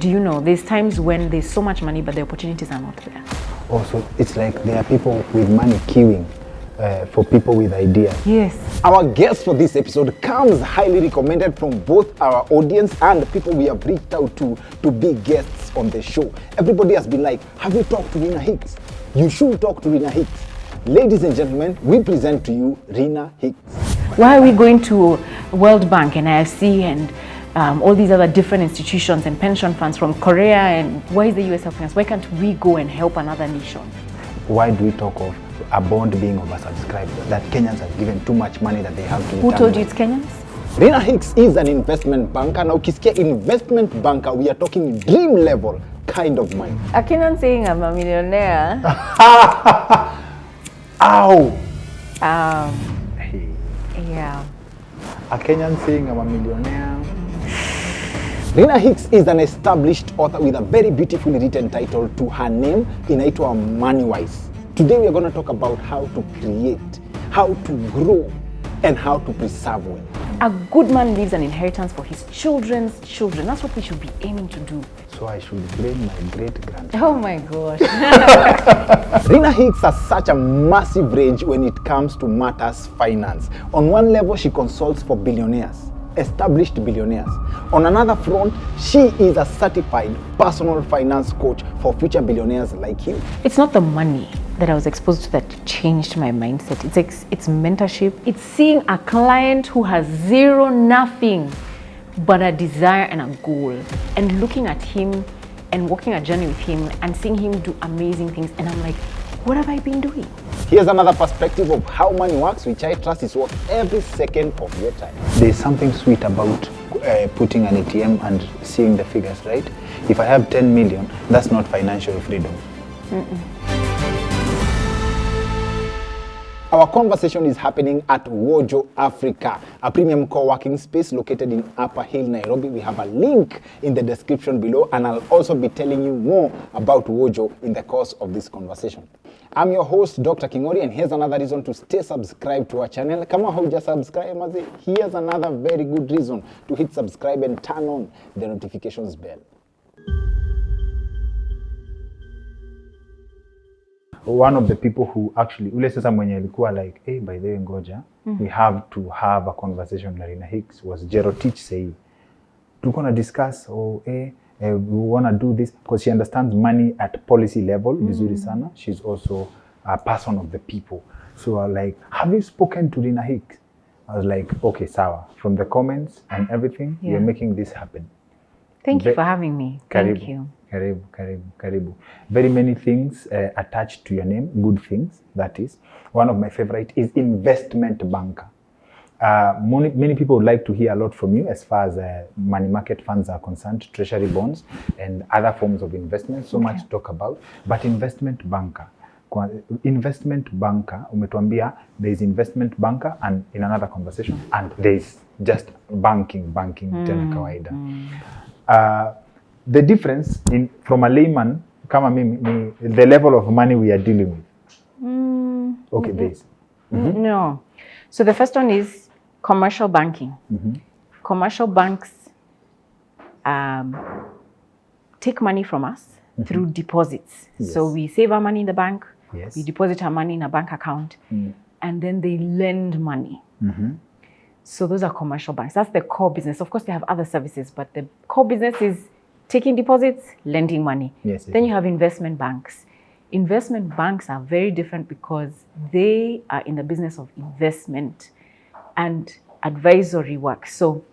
do you know? There's times when there's so much money, but the opportunities are not there. Also, it's like there are people with money queuing for people with ideas. Yes. Our guest for this episode comes highly recommended from both our audience and the people we have reached out to be guests on the show. Everybody has been like, have you talked to Rina Hicks? You should talk to Rina Hicks. Ladies and gentlemen, we present to you Rina Hicks. Why are we going to World Bank and IFC and all these other different institutions and pension funds from Korea, and why is the US helping us? Why can't we go and help another nation? Why do we talk of a bond being oversubscribed, that Kenyans have given too much money that they have to return? Who told you it's Kenyans? Rina Hicks is an investment banker. Now, ukisikia investment banker, we are talking dream level kind of money. A Kenyan saying I'm a millionaire. Ow! Hey. Yeah. A Kenyan saying I'm a millionaire. Rina Hicks is an established author with a very beautifully written title to her name, inaitwa Money Wise. Today we are going to talk about how to create, how to grow, and how to preserve wealth. A good man leaves an inheritance for his children's children. That's what we should be aiming to do. So I should blame my great-grandchild. Oh my gosh. Rina Hicks has such a massive range when it comes to matters finance. On one level, she consults for billionaires, established billionaires. On another front, she is a certified personal finance coach for future billionaires like you. It's not the money that I was exposed to that changed my mindset. It's mentorship. It's seeing a client who has zero, nothing, but a desire and a goal, and looking at him and walking a journey with him and seeing him do amazing things. And I'm like, what have I been doing? Here's another perspective of how money works, which I trust is worth every second of your time. There's something sweet about putting an ATM and seeing the figures, right? If I have 10 million, that's not financial freedom. Our conversation is happening at Wojo Africa, a premium co-working space located in Upper Hill, Nairobi. We have a link in the description below, and I'll also be telling you more about Wojo in the course of this conversation. I'm your host, Dr. Kingori, and here's another reason to stay subscribed to our channel. Kama hauja subscribe, here's another very good reason to hit subscribe and turn on the notifications bell. One of the people who actually, ule sasa mwenye alikuwa like, hey, by the way ngoja, we have to have a conversation na Rina Hicks was Jerotich Sei. We're going to discuss, we want to do this because she understands money at policy level, vizuri sana. She's also a person of the people. So I was like, have you spoken to Rina Hicks? I was like, okay, sawa. From the comments and everything, we're making this happen. Thank you for having me. Thank you. Karibu. Very many things attached to your name, good things, that is. One of my favorite is investment banker. Many people would like to hear a lot from you as far as money market funds are concerned, treasury bonds, and other forms of investment. So much to talk about. But investment banker, umetuambia there is investment banker, and in another conversation, and there is just banking tena kawaida. The difference from a layman, kama mimi, the level of money we are dealing with. Okay, this. No. So the first one is commercial banking. Commercial banks take money from us through deposits. Yes. So we save our money in the bank, we deposit our money in a bank account, and then they lend money. So those are commercial banks. That's the core business. Of course, they have other services, but the core business is taking deposits, lending money. Then you have investment banks. Investment banks are very different because they are in the business of investment and advisory work. So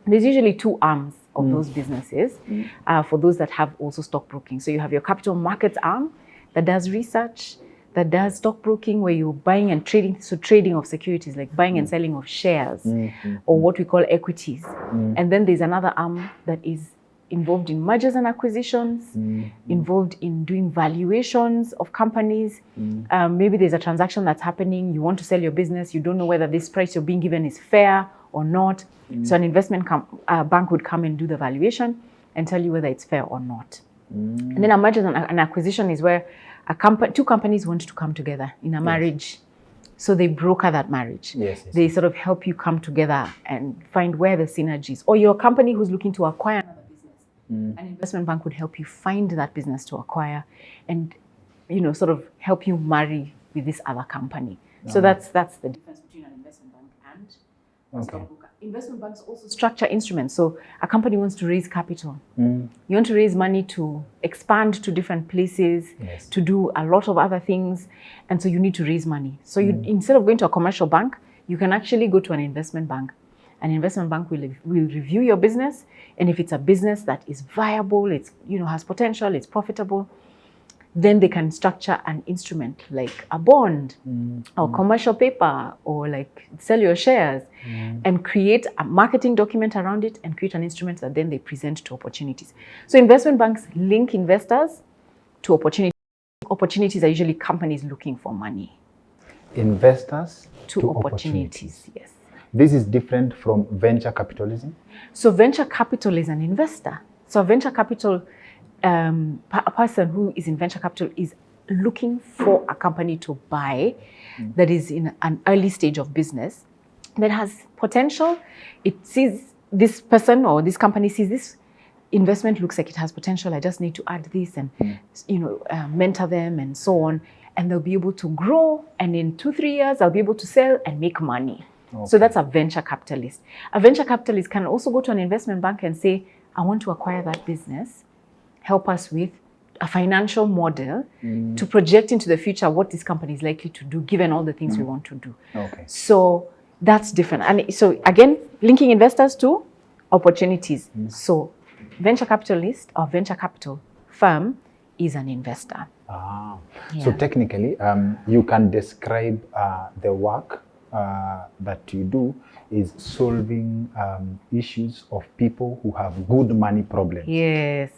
there's usually two arms of those businesses for those that have also stockbroking. So you have your capital markets arm that does research, that does stockbroking, where you're buying and trading, so trading of securities, like buying and selling of shares or what we call equities. And then there's another arm that is involved in mergers and acquisitions, involved in doing valuations of companies. Maybe there's a transaction that's happening, you want to sell your business, you don't know whether this price you're being given is fair or not. So an investment bank would come and do the valuation and tell you whether it's fair or not. And then a merger and an acquisition is where two companies want to come together in a marriage. So they broker that marriage. They sort of help you come together and find where the synergies, or your company who's looking to acquire another business an investment bank would help you find that business to acquire and, sort of help you marry with this other company. So that's the difference between an investment bank and a stockbroker. Investment banks also structure instruments. So a company wants to raise capital. You want to raise money to expand to different places, to do a lot of other things. And so you need to raise money. So you, instead of going to a commercial bank, you can actually go to an investment bank. An investment bank will review your business. And if it's a business that is viable, it's, has potential, it's profitable, then they can structure an instrument like a bond or commercial paper, or like sell your shares and create a marketing document around it and create an instrument that then they present to opportunities. So investment banks link investors to opportunities. Opportunities are usually companies looking for money. Investors to opportunities, yes. This is different from venture capitalism? So venture capital is an investor. So venture capital, a person who is in venture capital is looking for a company to buy that is in an early stage of business that has potential. It sees this person or this company sees this investment looks like it has potential. I just need to add this and mentor them and so on, and they'll be able to grow. And in 2-3 years, I'll be able to sell and make money. So that's a venture capitalist. A venture capitalist can also go to an investment bank and say, I want to acquire that business. Help us with a financial model to project into the future what this company is likely to do, given all the things we want to do. So that's different. And so again, linking investors to opportunities. So venture capitalist or venture capital firm is an investor. So technically, you can describe the work that you do is solving issues of people who have good money problems. Yes.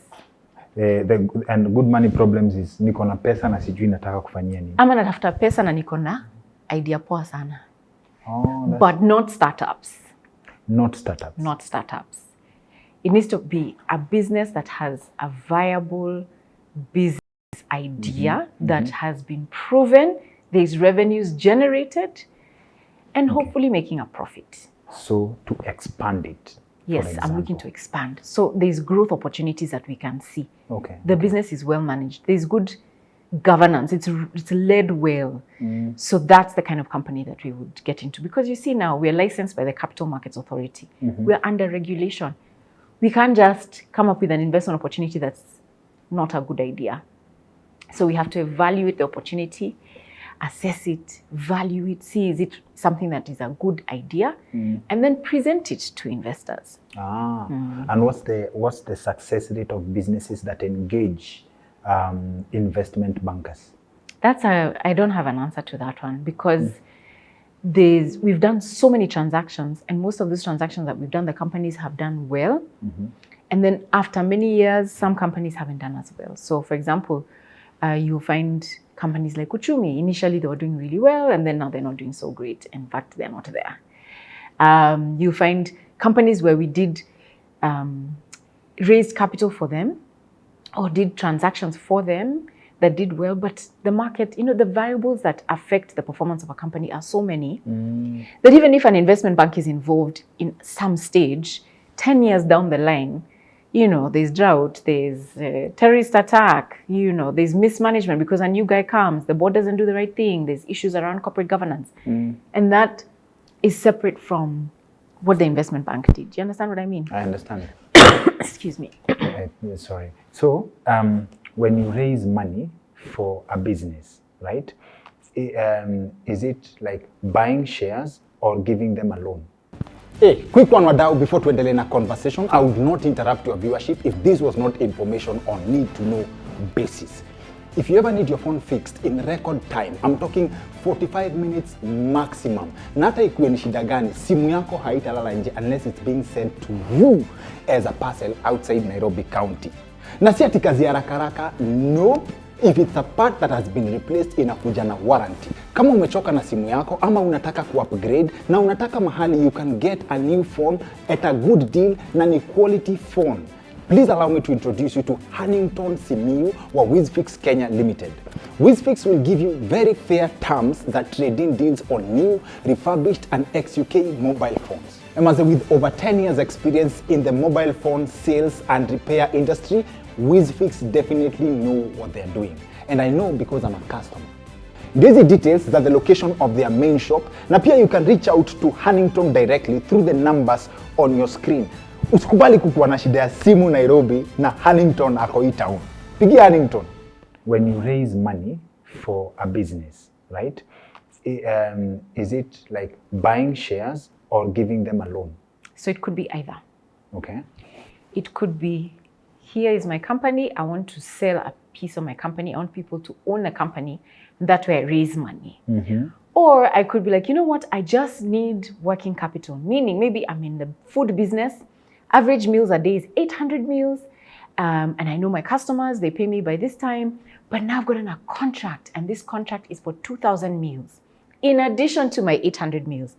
And good money problems is niko na pesa na sijui nataka kufanyia nini. Ama natafuta pesa na niko na idea poa sana. But not startups. Not startups. Not startups. It needs to be a business that has a viable business idea that has been proven, there's revenues generated, and hopefully making a profit. So to expand it. Yes, I'm looking to expand. So there's growth opportunities that we can see. The business is well managed. There's good governance. It's led well. So that's the kind of company that we would get into. Because you see now, we're licensed by the Capital Markets Authority. We're under regulation. We can't just come up with an investment opportunity that's not a good idea. So we have to evaluate the opportunity, assess it, value it, see is it something that is a good idea, and then present it to investors. And what's the success rate of businesses that engage investment bankers? I don't have an answer to that one, because we've done so many transactions, and most of these transactions that we've done, the companies have done well. And then after many years, some companies haven't done as well. So for example, you find companies like Uchumi, initially they were doing really well, and then now they're not doing so great. In fact, they're not there. You find companies where we did raised capital for them or did transactions for them that did well, but the market, the variables that affect the performance of a company are so many that even if an investment bank is involved in some stage, 10 years down the line, there's drought, there's terrorist attack, there's mismanagement because a new guy comes, the board doesn't do the right thing, there's issues around corporate governance. And that is separate from what the investment bank did. Do you understand what I mean? I understand. Excuse me. Sorry. So when you raise money for a business, right, is it like buying shares or giving them a loan? Hey, quick one wadau before tuendelee na conversation. I would not interrupt your viewership if this was not information on need to know basis. If you ever need your phone fixed in record time, I'm talking 45 minutes maximum. Na hata ikuwe ni shida gani, simu yako haitalala nje unless it's being sent to you as a parcel outside Nairobi County. Na si ati kazi ya haraka, nope. If it's a part that has been replaced, inakuja na warranty. Kama umechoka na simu yako ama unataka ku-upgrade na unataka mahali you can get a new phone at a good deal na ni quality phone, please allow me to introduce you to Huntington Simiyu wa WizFix Kenya Limited. WizFix will give you very fair terms that trade-in deals on new, refurbished and ex-UK mobile phones. And as with over 10 years experience in the mobile phone sales and repair industry, WizFix definitely know what they're doing. And I know because I'm a customer. These details that the location of their main shop, na pia you can reach out to Huntington directly through the numbers on your screen. Usikubali kukuwa na shida ya simu Nairobi na Huntington ako hii town. Pigia Huntington. When you raise money for a business, right? Is it like buying shares or giving them a loan? So it could be either. Okay. It could be, here is my company, I want to sell a piece of my company, I want people to own a company, that way I raise money. Mm-hmm. Or I could be like, you know what, I just need working capital, meaning maybe I'm in the food business, average meals a day is 800 meals, and I know my customers, they pay me by this time, but now I've gotten a contract, and this contract is for 2,000 meals, in addition to my 800 meals.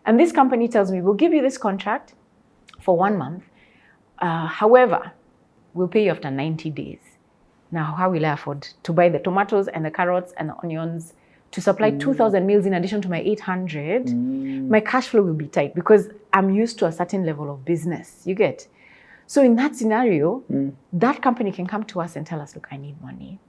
And this company tells me, we'll give you this contract for 1 month. However, we'll pay you after 90 days. Now, how will I afford to buy the tomatoes and the carrots and the onions to supply 2,000 meals in addition to my 800? My cash flow will be tight because I'm used to a certain level of business. You get? So in that scenario, that company can come to us and tell us, look, I need money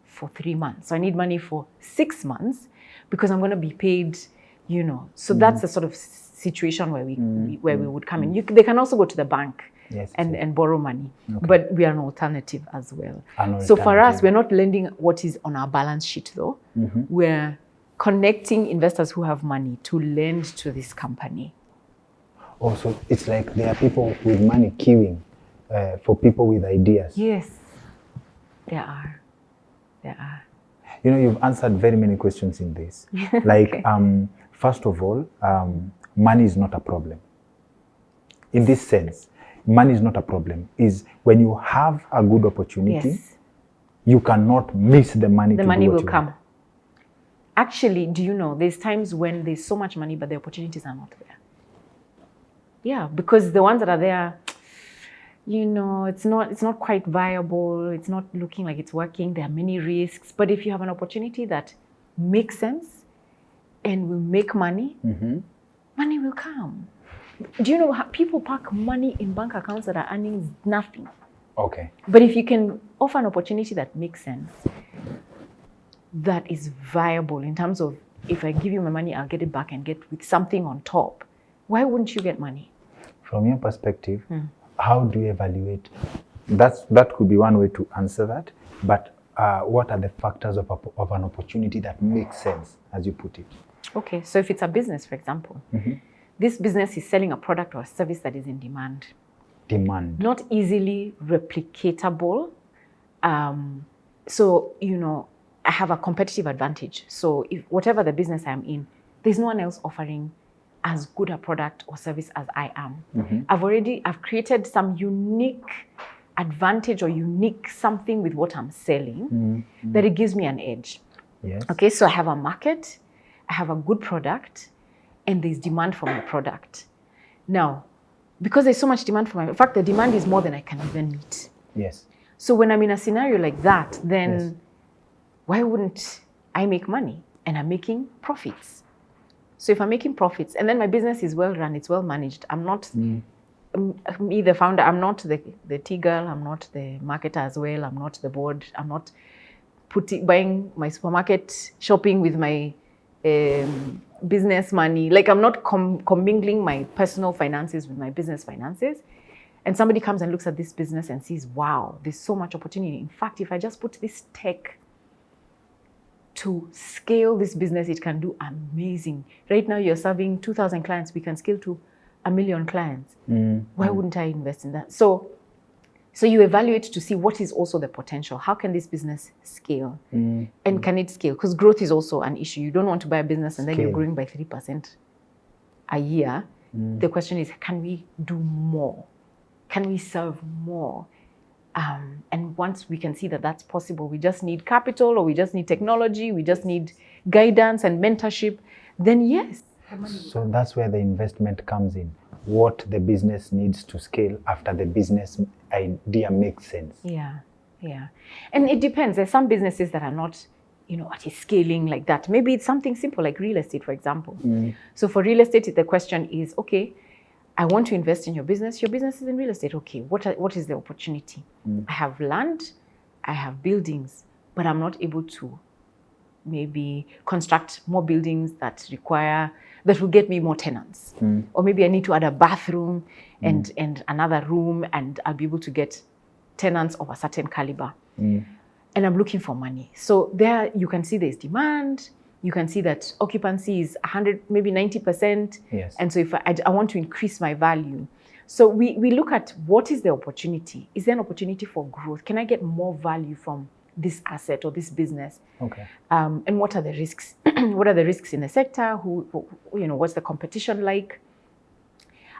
for 3 months. So I need money for 6 months because I'm going to be paid, you know. So that's the sort of situation where we would come in. They can also go to the bank. Yes, and borrow money. Okay. But we are an alternative as well. So for us, we're not lending what is on our balance sheet though. We're connecting investors who have money to lend to this company. Also, it's like there are people with money queuing for people with ideas. Yes, there are. You know, you've answered very many questions in this. Like, first of all, money is not a problem. In this sense, money is not a problem. Is when you have a good opportunity, you cannot miss the money. The money will come. Actually, do you know, there's times when there's so much money, but the opportunities are not there. Yeah, because the ones that are there, you know, it's not quite viable. It's not looking like it's working. There are many risks. But if you have an opportunity that makes sense and will make money, money will come. Do you know how people park money in bank accounts that are earning nothing? Okay. But if you can offer an opportunity that makes sense, that is viable in terms of if I give you my money, I'll get it back and get with something on top. Why wouldn't you get money? From your perspective, how do you evaluate? That could be one way to answer that. But what are the factors of an opportunity that makes sense, as you put it? Okay, so if it's a business, for example, this business is selling a product or a service that is in demand. Not easily replicatable. So, you know, I have a competitive advantage. So if whatever the business I'm in, there's no one else offering as good a product or service as I am. I've created some unique advantage or unique something with what I'm selling that it gives me an edge. Yes. Okay, so I have a market, I have a good product, and there's demand for my product. Now, because there's so much demand for my, in fact, the demand is more than I can even meet. Yes. So when I'm in a scenario like that, then why wouldn't I make money? And I'm making profits. So if I'm making profits, and then my business is well run, it's well managed, I'm not me, the founder, I'm not the tea girl, I'm not the marketer as well, I'm not the board, I'm not buying my supermarket, shopping with my business money. Like I'm not commingling my personal finances with my business finances. And somebody comes and looks at this business and sees, wow, there's so much opportunity. In fact, if I just put this tech to scale this business, it can do amazing. Right now, you're serving 2,000 clients. We can scale to 1 million clients. Why wouldn't I invest in that? So you evaluate to see what is also the potential. How can this business scale? And can it scale? Because growth is also an issue. You don't want to buy a business and then you're growing by 3% a year. The question is, can we do more? Can we serve more? And once we can see that that's possible, we just need capital or we just need technology, we just need guidance and mentorship, then yes. So that's where the investment comes in. What the business needs to scale after the business idea makes sense. Yeah. And it depends. There's some businesses that are not, at scaling like that. Maybe it's something simple like real estate, for example. So for real estate, the question is, okay, I want to invest in your business. Your business is in real estate. Okay, what is the opportunity? I have land, I have buildings, but I'm not able to maybe construct more buildings that will get me more tenants. Or maybe I need to add a bathroom and another room, and I'll be able to get tenants of a certain caliber. And I'm looking for money. So there you can see there's demand. You can see that occupancy is 100, maybe 90%. Yes. And so if I want to increase my value. So we look at what is the opportunity. Is there an opportunity for growth? Can I get more value from this asset or this business? Okay. And what are the risks? What are the risks in the sector? What's the competition like?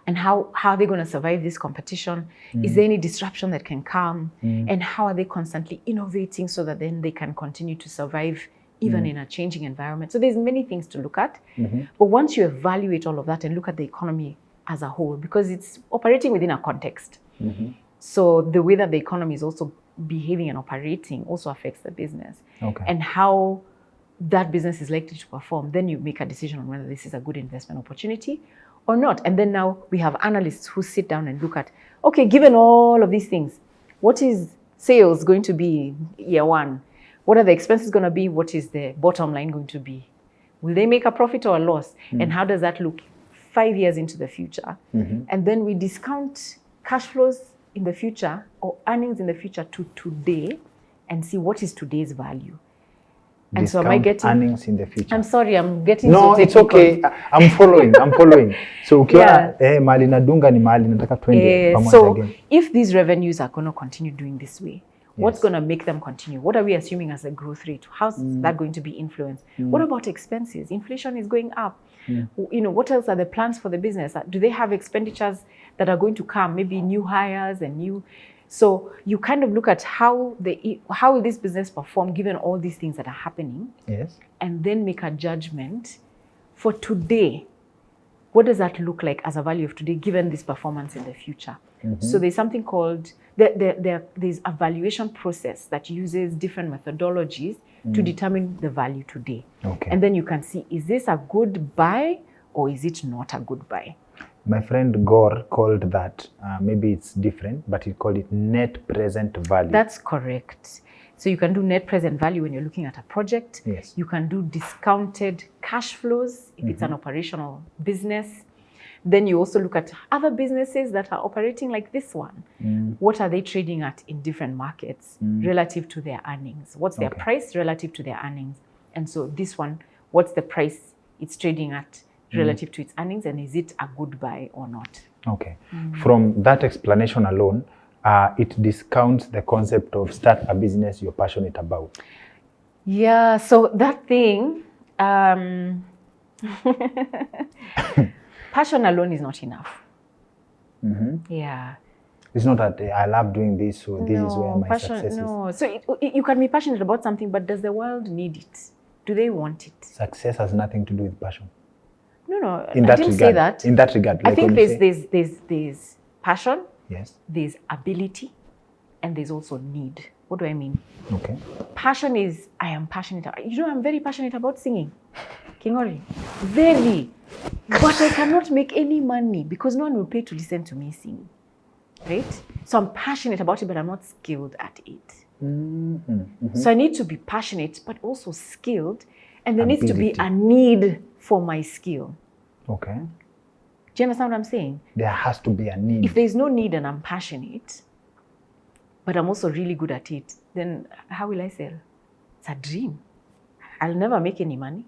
And how are they going to survive this competition? Is there any disruption that can come? And how are they constantly innovating so that then they can continue to survive even in a changing environment? So there's many things to look at. But once you evaluate all of that and look at the economy as a whole, because it's operating within a context. So the way that the economy is also behaving and operating also affects the business. Okay. And how that business is likely to perform, then you make a decision on whether this is a good investment opportunity or not. And then now we have analysts who sit down and look at, okay, given all of these things, what is sales going to be year one? What are the expenses going to be? What is the bottom line going to be? Will they make a profit or a loss? And how does that look 5 years into the future? And then we discount cash flows in the future or earnings in the future to today and see what is today's value. And Discount so am I getting earnings in the future? I'm sorry, I'm getting No, so it's technical. okay. I'm following. So ukiwa mali nadunga ni mali nataka twende pamoja so again. if these revenues are going to continue doing this way, what's going to make them continue? What are we assuming as a growth rate? How's that going to be influenced? What about expenses? Inflation is going up. What else are the plans for the business? Do they have expenditures that are going to come? Maybe new hires and new. So you kind of look at how will this business perform given all these things that are happening. Yes. And then make a judgment for today. What does that look like as a value of today given this performance in the future? So there's something called, there's a valuation process that uses different methodologies to determine the value today. Okay. And then you can see, is this a good buy or is it not a good buy? My friend Gore called that, maybe it's different, but he called it net present value. That's correct. So you can do net present value when you're looking at a project. Yes. You can do discounted cash flows if it's an operational business. Then you also look at other businesses that are operating like this one. What are they trading at in different markets relative to their earnings? What's their price relative to their earnings? And so this one, what's the price it's trading at relative to its earnings, and is it a good buy or not? Okay. From that explanation alone, it discounts the concept of start a business you're passionate about. Yeah, so that thing, passion alone is not enough. Yeah. It's not that I love doing this, so this is where my success is. No, so you can be passionate about something, but does the world need it? Do they want it? Success has nothing to do with passion. No, In I that didn't regard, say that. In that regard, I like think when you say- there's passion, Yes. there's ability, and there's also need. What do I mean? Okay. Passion is, I am passionate. I'm very passionate about singing. Kingori. Very. But I cannot make any money because no one will pay to listen to me sing. Right? So I'm passionate about it, but I'm not skilled at it. So I need to be passionate, but also skilled. And there needs to be a need for my skill. Okay. Do you understand what I'm saying? There has to be a need. If there's no need and I'm passionate, but I'm also really good at it, then how will I sell? It's a dream. I'll never make any money.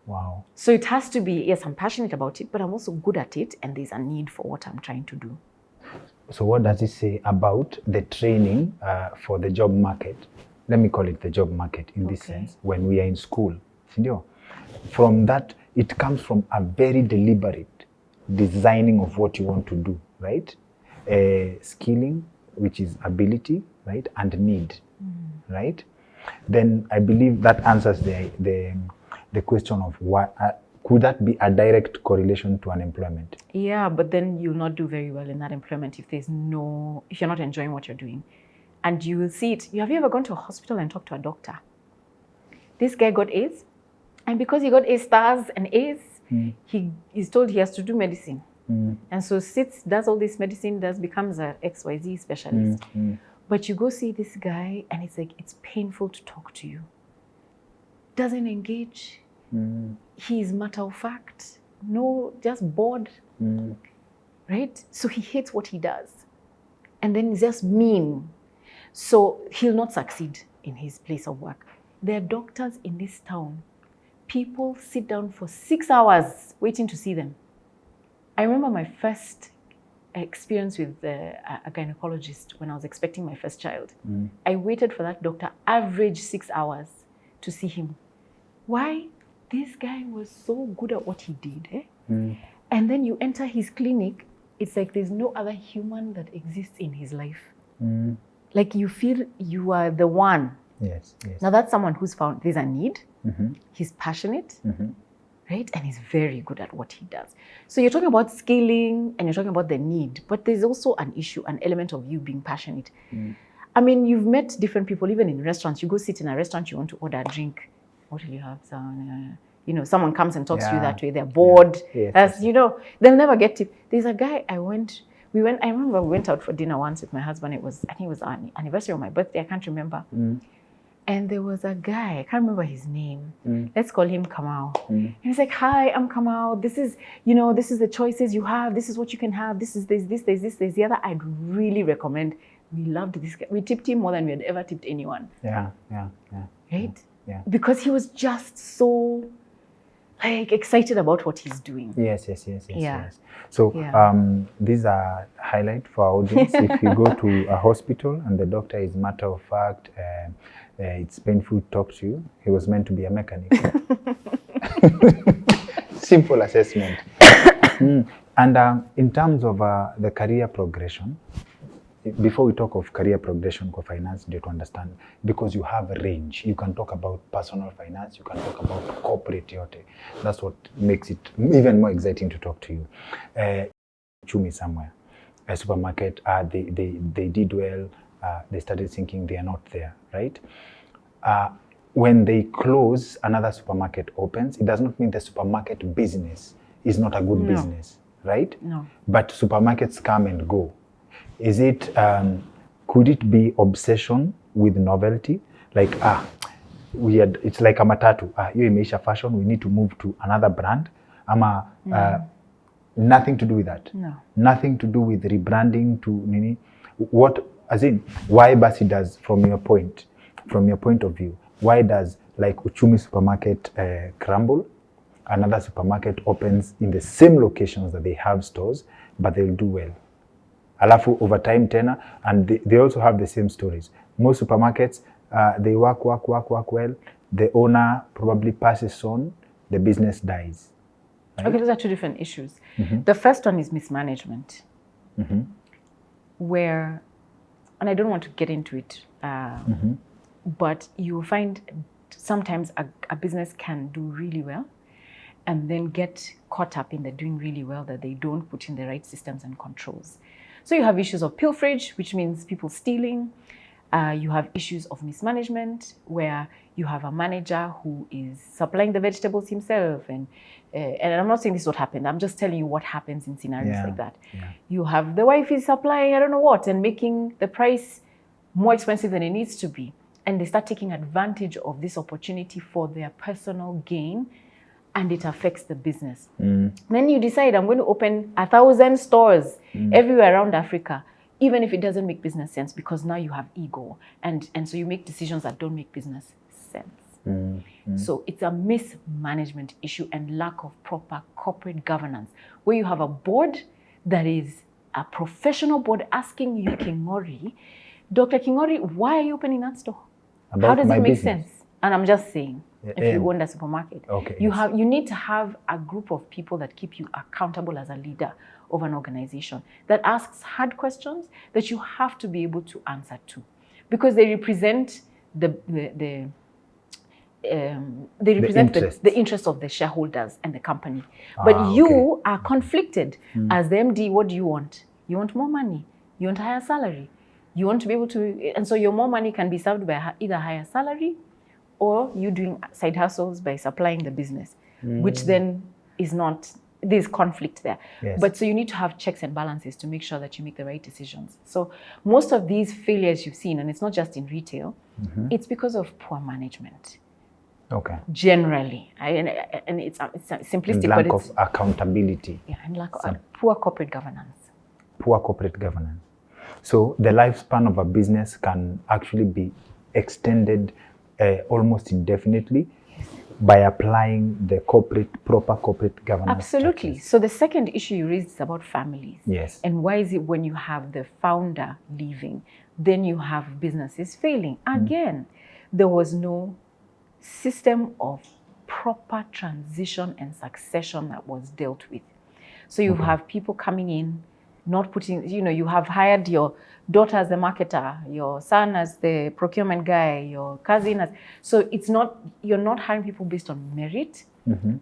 Wow. So it has to be, yes, I'm passionate about it, but I'm also good at it, and there's a need for what I'm trying to do. So what does it say about the training for the job market? Let me call it the job market in this sense, when we are in school. From that, it comes from a very deliberate designing of what you want to do, right? Skilling, which is ability, right? And need, right? Then I believe that answers the question of what, could that be a direct correlation to unemployment? Yeah, but then you'll not do very well in that employment if if you're not enjoying what you're doing. And you will see it. Have you ever gone to a hospital and talked to a doctor? This guy got A's, and because he got A stars and A's, he is told he has to do medicine. And so sits, does all this medicine, becomes a XYZ specialist. But you go see this guy and it's like, it's painful to talk to you. Doesn't engage. He's matter of fact. No, just bored. Right? So he hates what he does. And then he's just mean. So he'll not succeed in his place of work. There are doctors in this town. People sit down for 6 hours waiting to see them. I remember my first experience with a gynecologist when I was expecting my first child. I waited for that doctor average 6 hours to see him. Why? This guy was so good at what he did. And then you enter his clinic, it's like there's no other human that exists in his life. Like you feel you are the one. Yes. Now that's someone who's found there's a need. He's passionate. Right? And he's very good at what he does. So you're talking about scaling and you're talking about the need, but there's also an issue, an element of you being passionate. I mean, you've met different people, even in restaurants. You go sit in a restaurant, you want to order a drink. What will you have? You know, someone comes and talks to you that way. They're bored. You know, they'll never get tip. There's a guy I remember we went out for dinner once with my husband. I think it was our anniversary or my birthday. I can't remember. And there was a guy, I can't remember his name. Let's call him Kamau. And he's like, hi, I'm Kamau. This is the choices you have. This is what you can have. There's the other. I'd really recommend. We loved this guy. We tipped him more than we had ever tipped anyone. Yeah. Right? Yeah. Because he was just so excited about what he's doing. Yes. So these are highlight for our audience. If you go to a hospital and the doctor is matter of fact, it's painful to talk to you. He was meant to be a mechanic. Simple assessment. And in terms of the career progression, before we talk of career progression for finance, you have to understand, because you have a range. You can talk about personal finance, you can talk about corporate yote. That's what makes it even more exciting to talk to you. Chumi somewhere, a supermarket, they did well, they started thinking they are not there, right? When they close, another supermarket opens. It does not mean the supermarket business is not a good business, right? No. But supermarkets come and go. Is it, could it be obsession with novelty? Like, it's like a matatu. You imeisha fashion, we need to move to another brand. Nothing to do with that. No. Nothing to do with rebranding to nini. Why basi does, from your point of view, why does like Uchumi supermarket crumble? Another supermarket opens in the same locations that they have stores, but they'll do well. Alafu over time tena, and they also have the same stories. Most supermarkets, they work well. The owner probably passes on, the business dies. Right? Okay, those are two different issues. The first one is mismanagement, where, and I don't want to get into it, but you will find sometimes a business can do really well and then get caught up in the doing really well that they don't put in the right systems and controls. So you have issues of pilferage, which means people stealing. You have issues of mismanagement, where you have a manager who is supplying the vegetables himself. And I'm not saying this is what happened. I'm just telling you what happens in scenarios like that. Yeah. You have the wife is supplying, I don't know what, and making the price more expensive than it needs to be. And they start taking advantage of this opportunity for their personal gain, and it affects the business. Then you decide, I'm going to open 1,000 stores everywhere around Africa, even if it doesn't make business sense, because now you have ego. And so you make decisions that don't make business sense. So it's a mismanagement issue and lack of proper corporate governance, where you have a board that is a professional board asking you, Kingori, Dr. Kingori, why are you opening that store? How does it make sense? And I'm just saying, if you own a supermarket, you need to have a group of people that keep you accountable as a leader of an organization, that asks hard questions that you have to be able to answer to, because they represent the interest of the shareholders and the company. But you are conflicted as the MD. What do you want? You want more money. You want a higher salary. You want to be able to, and so your more money can be served by either higher salary, or you doing side hustles by supplying the business, which then is not there's conflict there. Yes. But so you need to have checks and balances to make sure that you make the right decisions. So most of these failures you've seen, and it's not just in retail, it's because of poor management. Okay. Generally, and it's simplistic, Lack but it's of accountability. yeah, and lack of poor corporate governance. Poor corporate governance. So the lifespan of a business can actually be extended almost indefinitely by applying the proper corporate governance. Absolutely. Structures. So the second issue you raised is about families. Yes. And why is it when you have the founder leaving, then you have businesses failing? Again, there was no system of proper transition and succession that was dealt with. So you have people coming in, not putting, you have hired your daughter as the marketer, your son as the procurement guy, your cousin as, so you're not hiring people based on merit,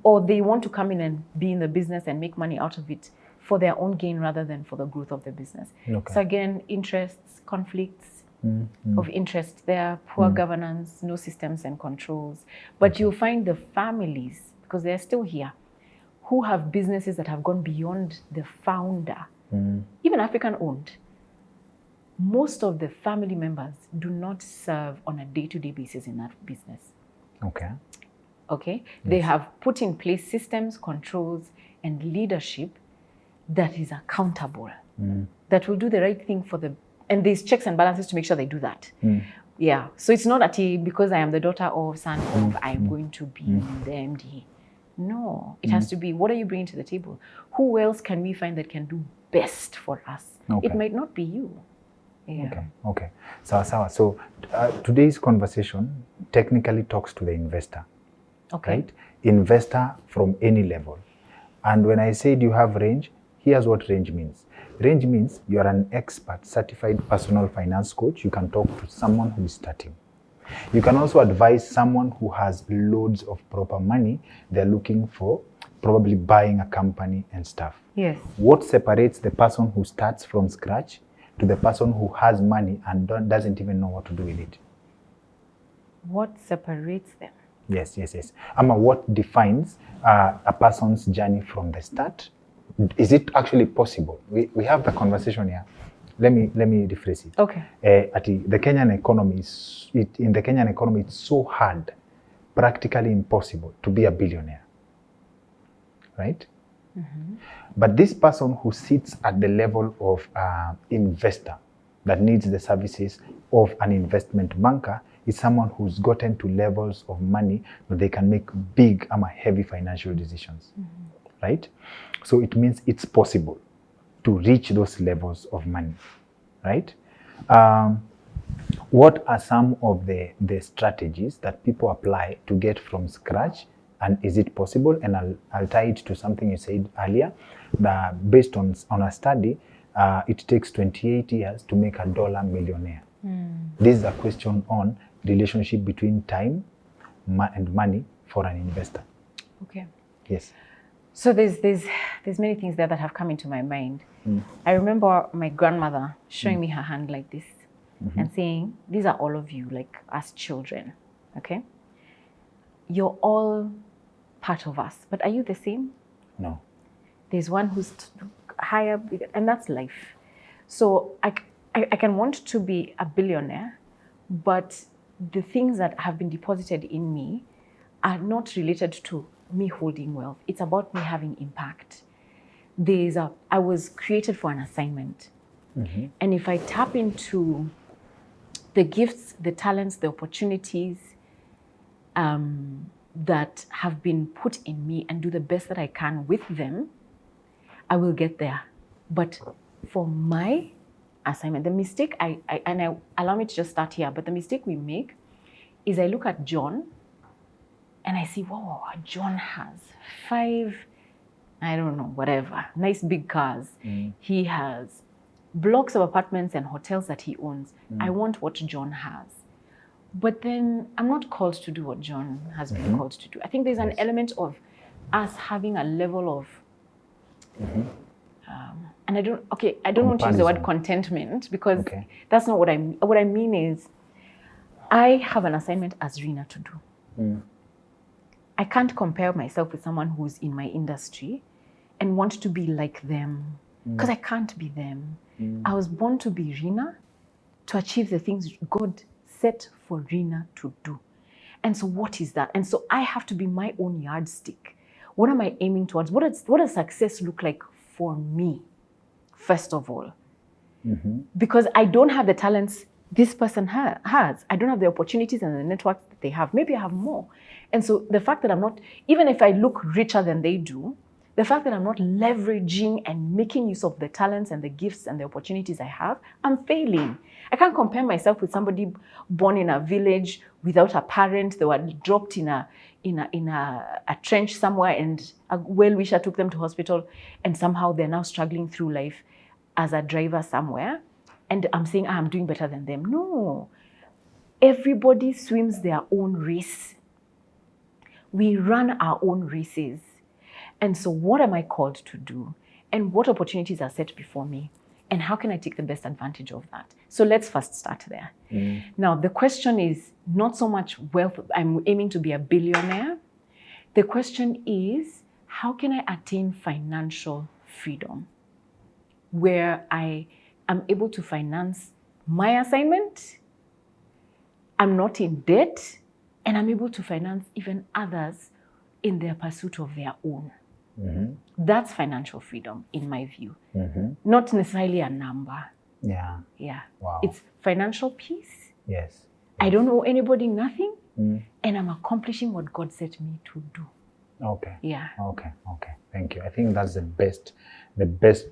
or they want to come in and be in the business and make money out of it for their own gain rather than for the growth of the business. Okay. So again, interests, conflicts of interest there, poor governance, no systems and controls. But you'll find the families, because they're still here, who have businesses that have gone beyond the founder, even African owned. Most of the family members do not serve on a day-to-day basis in that business. Okay. Okay? Yes. They have put in place systems, controls, and leadership that is accountable, that will do the right thing for the, and there's checks and balances to make sure they do that. Yeah. So it's not that because I am the daughter or son of, I'm going to be the MD. No, it has to be, what are you bringing to the table? Who else can we find that can do best for us? Okay. It might not be you. Yeah. Okay. So today's conversation technically talks to the investor. Okay. Right? Investor from any level. And when I said you have range, here's what range means. Range means you are an expert, certified personal finance coach. You can talk to someone who is starting. You can also advise someone who has loads of proper money. They're looking for probably buying a company and stuff. Yes. What separates the person who starts from scratch to the person who has money and doesn't even know what to do with it? What separates them? Yes. What defines a person's journey from the start? Is it actually possible? We have the conversation here. Let me rephrase it. Okay. The Kenyan economy in the Kenyan economy, it's so hard, practically impossible to be a billionaire, right? But this person who sits at the level of investor that needs the services of an investment banker is someone who's gotten to levels of money that they can make big heavy financial decisions, right? So it means it's possible to reach those levels of money, right? What are some of the strategies that people apply to get from scratch, and is it possible? And I'll tie it to something you said earlier, that based on a study, it takes 28 years to make $1 millionaire. This is a question on relationship between time and money for an investor. Okay. Yes. So there's many things there that have come into my mind. I remember my grandmother showing me her hand like this and saying, these are all of you, like us children, okay? You're all part of us, but are you the same? No. There's one who's higher, bigger, and that's life. So I can want to be a billionaire, but the things that have been deposited in me are not related to me holding wealth. It's about me having impact. I was created for an assignment. And if I tap into the gifts, the talents, the opportunities that have been put in me and do the best that I can with them, I will get there. But for my assignment, the mistake allow me to just start here, but the mistake we make is I look at John and I see, wow, John has 5, I don't know, whatever, nice big cars. He has blocks of apartments and hotels that he owns. I want what John has. But then I'm not called to do what John has been called to do. I think there's an element of us having a level of, and I don't want to use the word contentment, because that's not what I mean. What I mean is, I have an assignment as Rina to do. I can't compare myself with someone who's in my industry and want to be like them, because I can't be them. I was born to be Rina, to achieve the things God set for Rina to do. And so what is that? And so I have to be my own yardstick. What am I aiming towards? What does success look like for me, first of all? Because I don't have the talents this person has. I don't have the opportunities and the networks that they have. Maybe I have more. And so the fact that I'm not, even if I look richer than they do, the fact that I'm not leveraging and making use of the talents and the gifts and the opportunities I have, I'm failing. I can't compare myself with somebody born in a village without a parent. They were dropped in a trench somewhere, and a well-wisher took them to hospital, and somehow they're now struggling through life as a driver somewhere. And I'm saying, I'm doing better than them. No. Everybody swims their own race. We run our own races. And so what am I called to do? And what opportunities are set before me? And how can I take the best advantage of that? So let's first start there. Now, the question is not so much wealth. I'm aiming to be a billionaire. The question is, how can I attain financial freedom where I am able to finance my assignment, I'm not in debt, and I'm able to finance even others in their pursuit of their own. That's financial freedom, in my view. Not necessarily a number. Yeah. Wow. It's financial peace. Yes. I don't owe anybody nothing, and I'm accomplishing what God set me to do. Okay. Yeah. Okay. Thank you. I think that's the best,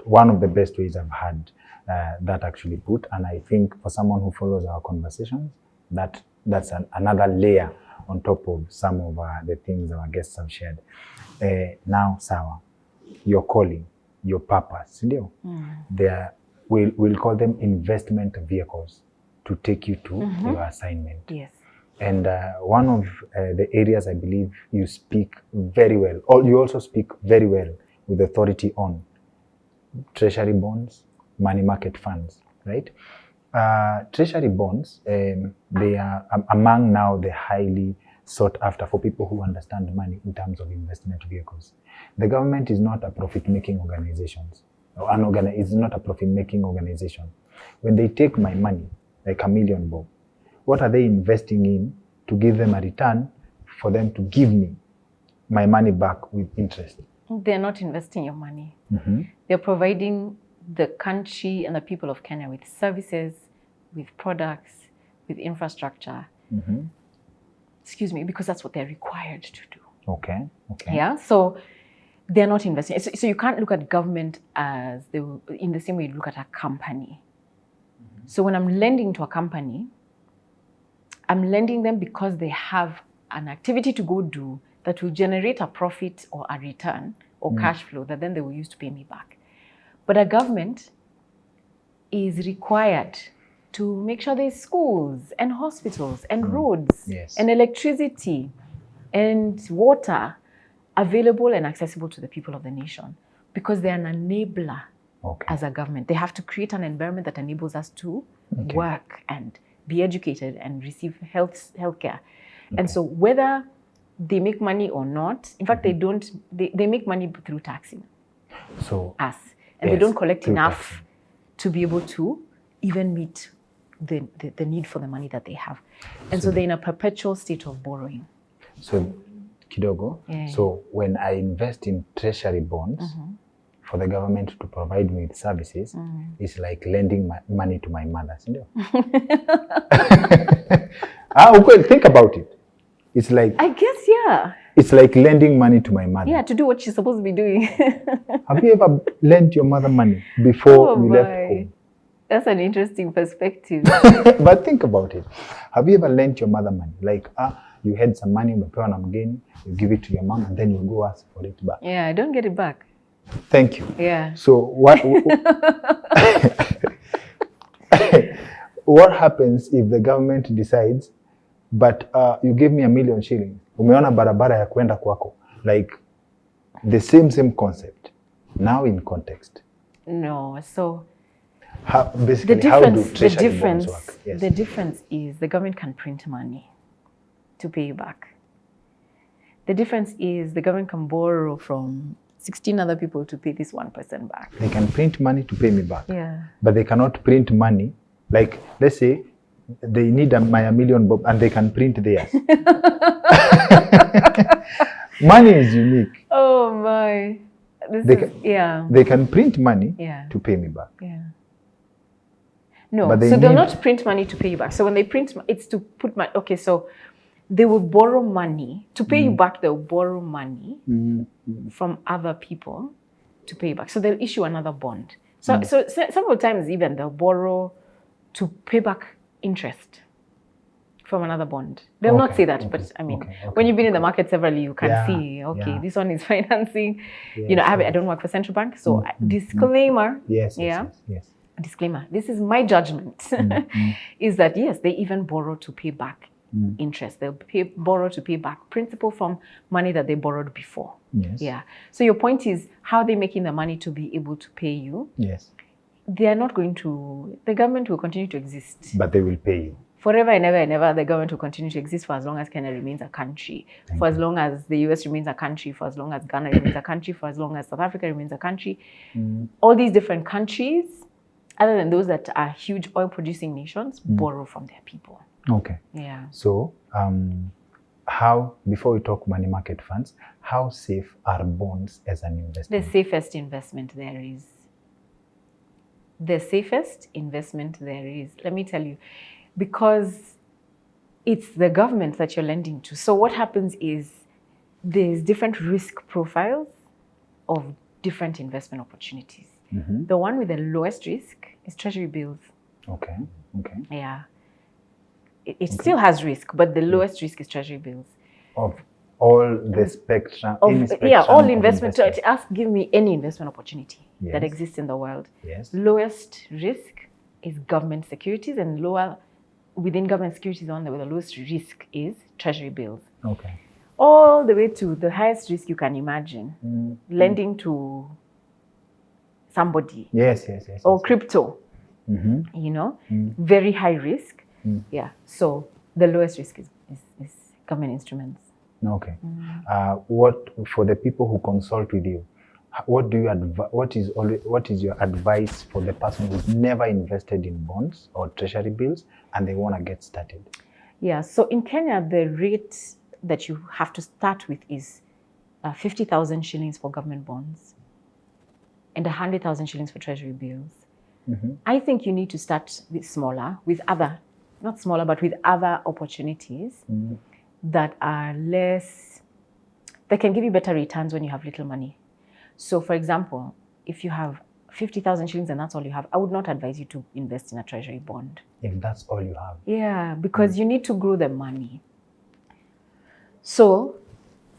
one of the best ways I've had that actually put. And I think for someone who follows our conversations, that's another layer on top of some of the things our guests have shared. Now, Sawa, your calling, your purpose, we'll call them investment vehicles to take you to your assignment. Yes. And one of the areas I believe you speak very well, or you also speak very well with authority on treasury bonds, money market funds, right? Treasury bonds, they are among now the highly sought after for people who understand money in terms of investment vehicles. The government is not a profit-making organization. It's not a profit-making organization. When they take my money, like $1 million, Bob, what are they investing in to give them a return for them to give me my money back with interest? They're not investing your money. They're providing the country and the people of Kenya with services, with products, with infrastructure. Excuse me, because that's what they're required to do. Okay. Yeah, so they're not investing. So you can't look at government as in the same way you look at a company. So when I'm lending to a company, I'm lending them because they have an activity to go do that will generate a profit or a return or cash flow that then they will use to pay me back. But a government is required to make sure there's schools and hospitals and roads and electricity and water available and accessible to the people of the nation, because they're an enabler as a government. They have to create an environment that enables us to work and be educated and receive healthcare. And so whether they make money or not, in fact, they make money through taxing us. And they don't collect enough to be able to even meet the need for the money that they have. And so they're in a perpetual state of borrowing. So, kidogo, so when I invest in treasury bonds for the government to provide me with services, it's like lending money to my mother. Okay, think about it. It's like, I guess, it's like lending money to my mother. Yeah, to do what she's supposed to be doing. Have you ever lent your mother money before you left home? That's an interesting perspective. But think about it. Have you ever lent your mother money? Like, you had some money, you give it to your mom, and then you go ask for it back. Yeah, I don't get it back. Thank you. Yeah. So what happens if the government decides, but you give me 1 million shillings, umeona barabara ya kwenda kwako, like the same concept, now in context? No, so basically, how do treasury bonds work? Yes. The difference is the government can print money to pay you back. The difference is the government can borrow from 16 other people to pay this one person back. They can print money to pay me back. Yeah. But they cannot print money. Like, let's say they need my million bob and they can print theirs. Money is unique. Oh my. They can print money to pay me back. Yeah. No, so they'll not print money to pay you back. So when they print, it's to put money. Okay, so they will borrow money to pay you back. They'll borrow money from other people to pay you back. So they'll issue another bond. So several times even they'll borrow to pay back interest from another bond. They'll not say that, but I mean, when you've been in the market severally, you can see, this one is financing. You know, I don't work for central bank, so disclaimer. Yes. Disclaimer. This is my judgment. Is that yes, they even borrow to pay back interest. They'll borrow to pay back principal from money that they borrowed before. Yes. Yeah. So your point is, how are they making the money to be able to pay you? Yes. They are not going to. The government will continue to exist. But they will pay you. Forever and ever and ever, the government will continue to exist for as long as Kenya remains a country, for as long as the US remains a country, for as long as Ghana remains a country, for as long as South Africa remains a country. All these different countries, other than those that are huge oil-producing nations, borrow from their people. Okay. Yeah. So, how, before we talk money market funds, how safe are bonds as an investment? The safest investment there is. The safest investment there is. Let me tell you. Because it's the government that you're lending to. So what happens is there's different risk profiles of different investment opportunities. The one with the lowest risk is Treasury bills. Okay. Yeah. It still has risk, but the lowest risk is Treasury bills. Of all the spectrum? All investment. Give me any investment opportunity that exists in the world. Yes. Lowest risk is government securities, and within government securities, the one with the lowest risk is Treasury bills. Okay. All the way to the highest risk you can imagine, lending to somebody. Yes. Or crypto. You know, very high risk. Yeah. So the lowest risk is government instruments. Okay. What for the people who consult with you? What is your advice for the person who's never invested in bonds or treasury bills and they want to get started? Yeah, so in Kenya, the rate that you have to start with is 50,000 shillings for government bonds and 100,000 shillings for treasury bills. I think you need to start with smaller, with other opportunities that are less, that can give you better returns when you have little money. So, for example, if you have 50,000 shillings and that's all you have, I would not advise you to invest in a treasury bond. If that's all you have? Yeah, because you need to grow the money. So,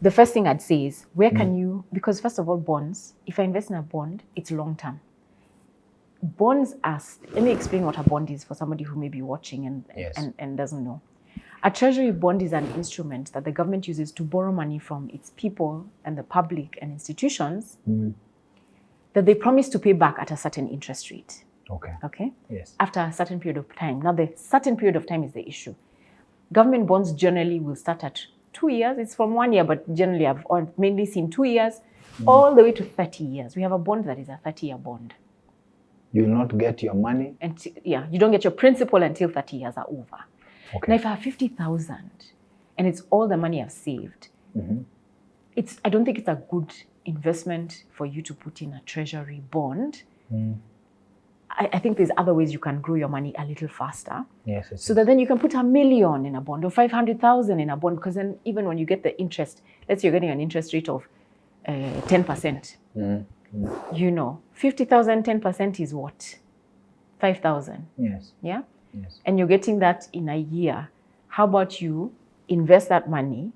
the first thing I'd say is, where can you, because first of all, bonds, if I invest in a bond, it's long term. Bonds are, let me explain what a bond is for somebody who may be watching and doesn't know. A treasury bond is an instrument that the government uses to borrow money from its people and the public and institutions that they promise to pay back at a certain interest rate. Okay? Yes. After a certain period of time. Now, the certain period of time is the issue. Government bonds generally will start at 2 years. It's from 1 year, but generally I've mainly seen 2 years, all the way to 30 years. We have a bond that is a 30-year bond. You will not get your money? You don't get your principal until 30 years are over. Okay. Now, if I have 50,000 and it's all the money I've saved, I don't think it's a good investment for you to put in a treasury bond. I think there's other ways you can grow your money a little faster. Yes. So that then you can put 1 million in a bond or 500,000 in a bond, because then even when you get the interest, let's say you're getting an interest rate of 10%. You know, 50,000, 10% is what? 5,000. Yes. Yeah? Yes. And you're getting that in a year. How about you invest that money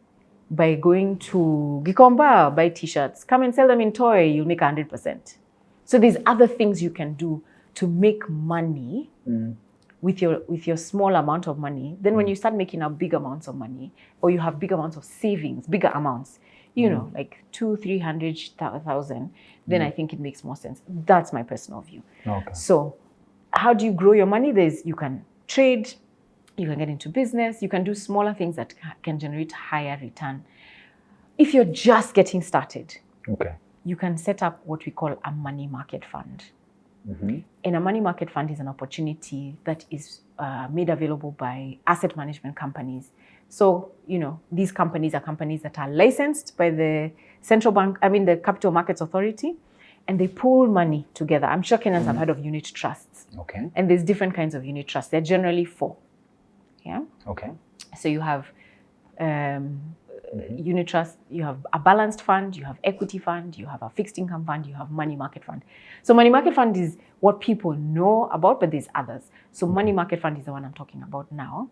by going to Gikomba, buy t-shirts, come and sell them in toy, you'll make 100%. So there's other things you can do to make money with your small amount of money. Then when you start making up big amounts of money, or you have big amounts of savings, bigger amounts, you know, like 200,000-300,000, then I think it makes more sense. That's my personal view. Okay. So how do you grow your money? You can trade, you can get into business, you can do smaller things that can generate higher return. If you're just getting started, you can set up what we call a money market fund. Mm-hmm. And a money market fund is an opportunity that is made available by asset management companies. So, these companies are companies that are licensed by the the Capital Markets Authority, and they pool money together. I'm sure Kenyans have heard of unit trusts. Okay. And there's different kinds of unit trusts. They're generally 4. Yeah. Okay. So you have unit trust, you have a balanced fund, you have equity fund, you have a fixed income fund, you have money market fund. So money market fund is what people know about, but there's others. So money market fund is the one I'm talking about now,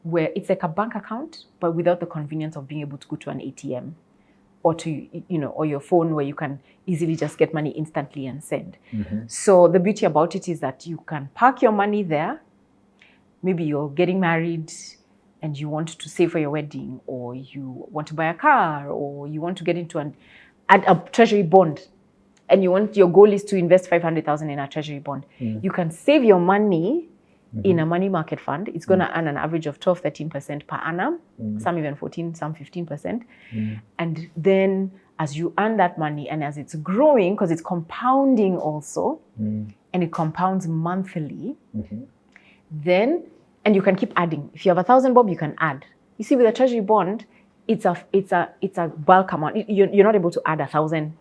where it's like a bank account, but without the convenience of being able to go to an ATM or to, or your phone, where you can easily just get money instantly and send. Mm-hmm. So the beauty about it is that you can park your money there. Maybe you're getting married and you want to save for your wedding, or you want to buy a car, or you want to get into a treasury bond, and your goal is to invest 500,000 in a treasury bond. You can save your money in a money market fund. It's going to earn an average of 12-13% per annum, some even 14, some 15%. And then as you earn that money, and as it's growing, because it's compounding also, and it compounds monthly, and you can keep adding. If you have 1,000 bob, you can add. You see, with a treasury bond, it's a bulk amount. You're not able to add 1,000.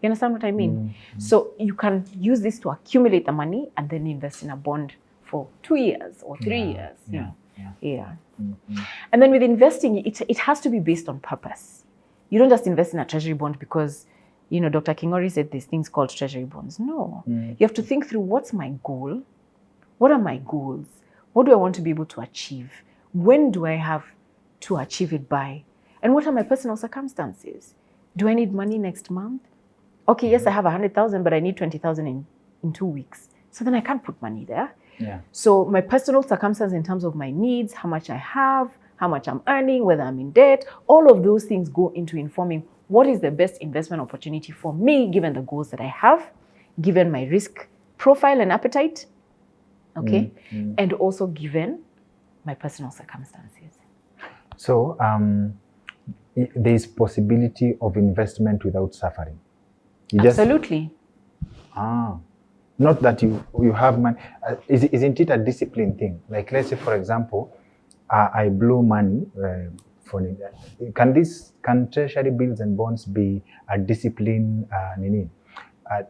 You understand what I mean? So you can use this to accumulate the money and then invest in a bond for 2 years or 3 years. Yeah. And then with investing, it has to be based on purpose. You don't just invest in a treasury bond because, Dr. Kingori said these things called treasury bonds. No. You have to think through, what's my goal? What are my goals? What do I want to be able to achieve? When do I have to achieve it by? And what are my personal circumstances? Do I need money next month? Okay, yes, I have 100,000, but I need 20,000 in 2 weeks. So then I can't put money there. Yeah. So my personal circumstances in terms of my needs, how much I have, how much I'm earning, whether I'm in debt, all of those things go into informing what is the best investment opportunity for me, given the goals that I have, given my risk profile and appetite, okay? And also given my personal circumstances. So there is possibility of investment without suffering. Absolutely. Not that you have money. Isn't it a discipline thing? Like, let's say, for example, I blow money. Can treasury bills and bonds be a discipline,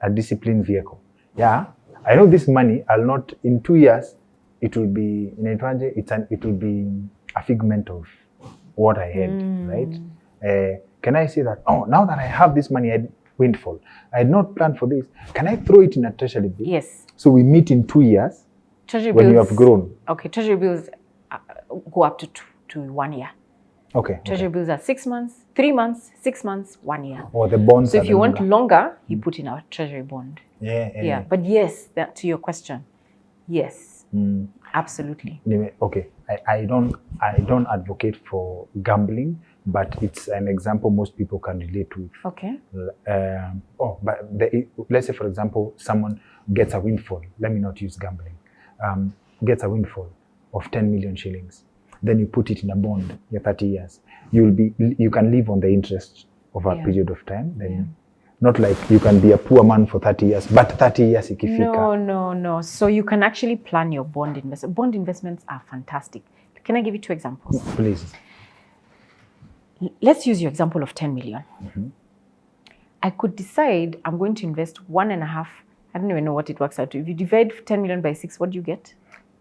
a discipline vehicle? Yeah, I know this money. I'll not in 2 years. It will be it will be a figment of what I had, right? Can I say that? Oh, now that I have this money, windfall. I had not planned for this. Can I throw it in a treasury bill? Yes. So we meet in 2 years. Treasury when bills, you have grown. Okay, treasury bills go up to 1 year. Okay. Treasury bills are 6 months, 3 months, 6 months, 1 year. Or the bonds. So if you want longer, you put in a treasury bond. Yeah. But yes, to your question, yes, absolutely. Okay, I don't advocate for gambling, but it's an example most people can relate with. Okay. Let's say, for example, someone gets a windfall. Let me not use gambling. Gets a windfall of 10 million shillings. Then you put it in a bond. You're 30 years. You can live on the interest of a period of time. Then, not like you can be a poor man for 30 years, but 30 years ikifika. No. So you can actually plan your bond investment. Bond investments are fantastic. Can I give you 2 examples? Please. Let's use your example of 10 million. I could decide I'm going to invest 1.5. I don't even know what it works out to. If you divide 10 million by 6, what do you get?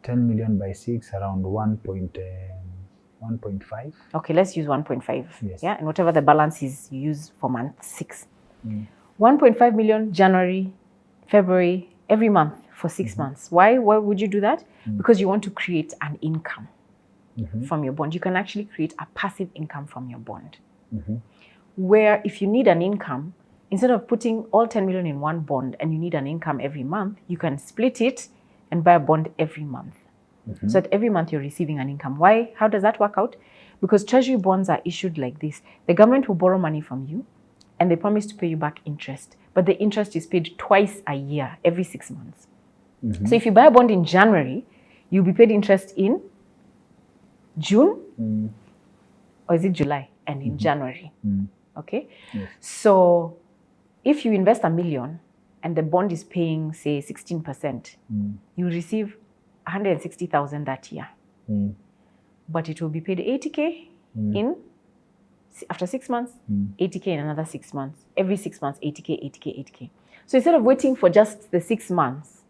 10 million by 6, around 1.5. Okay, let's use 1.5. Yes. Yeah, and whatever the balance is, you use for month 6. 1.5 million January, February, every month for 6 months. Why would you do that? Because you want to create an income from your bond. You can actually create a passive income from your bond. Where if you need an income, instead of putting all 10 million in one bond and you need an income every month, you can split it and buy a bond every month. So that every month you're receiving an income. Why? How does that work out? Because treasury bonds are issued like this. The government will borrow money from you and they promise to pay you back interest. But the interest is paid twice a year, every 6 months. So if you buy a bond in January, you'll be paid interest in June, or is it July? And in January. Okay? Yes. So if you invest $1 million and the bond is paying, say, 16%, you receive 160,000 that year. But it will be paid 80K after 6 months, 80K in another 6 months. Every 6 months, 80K, 80K, 80K. So instead of waiting for just the 6 months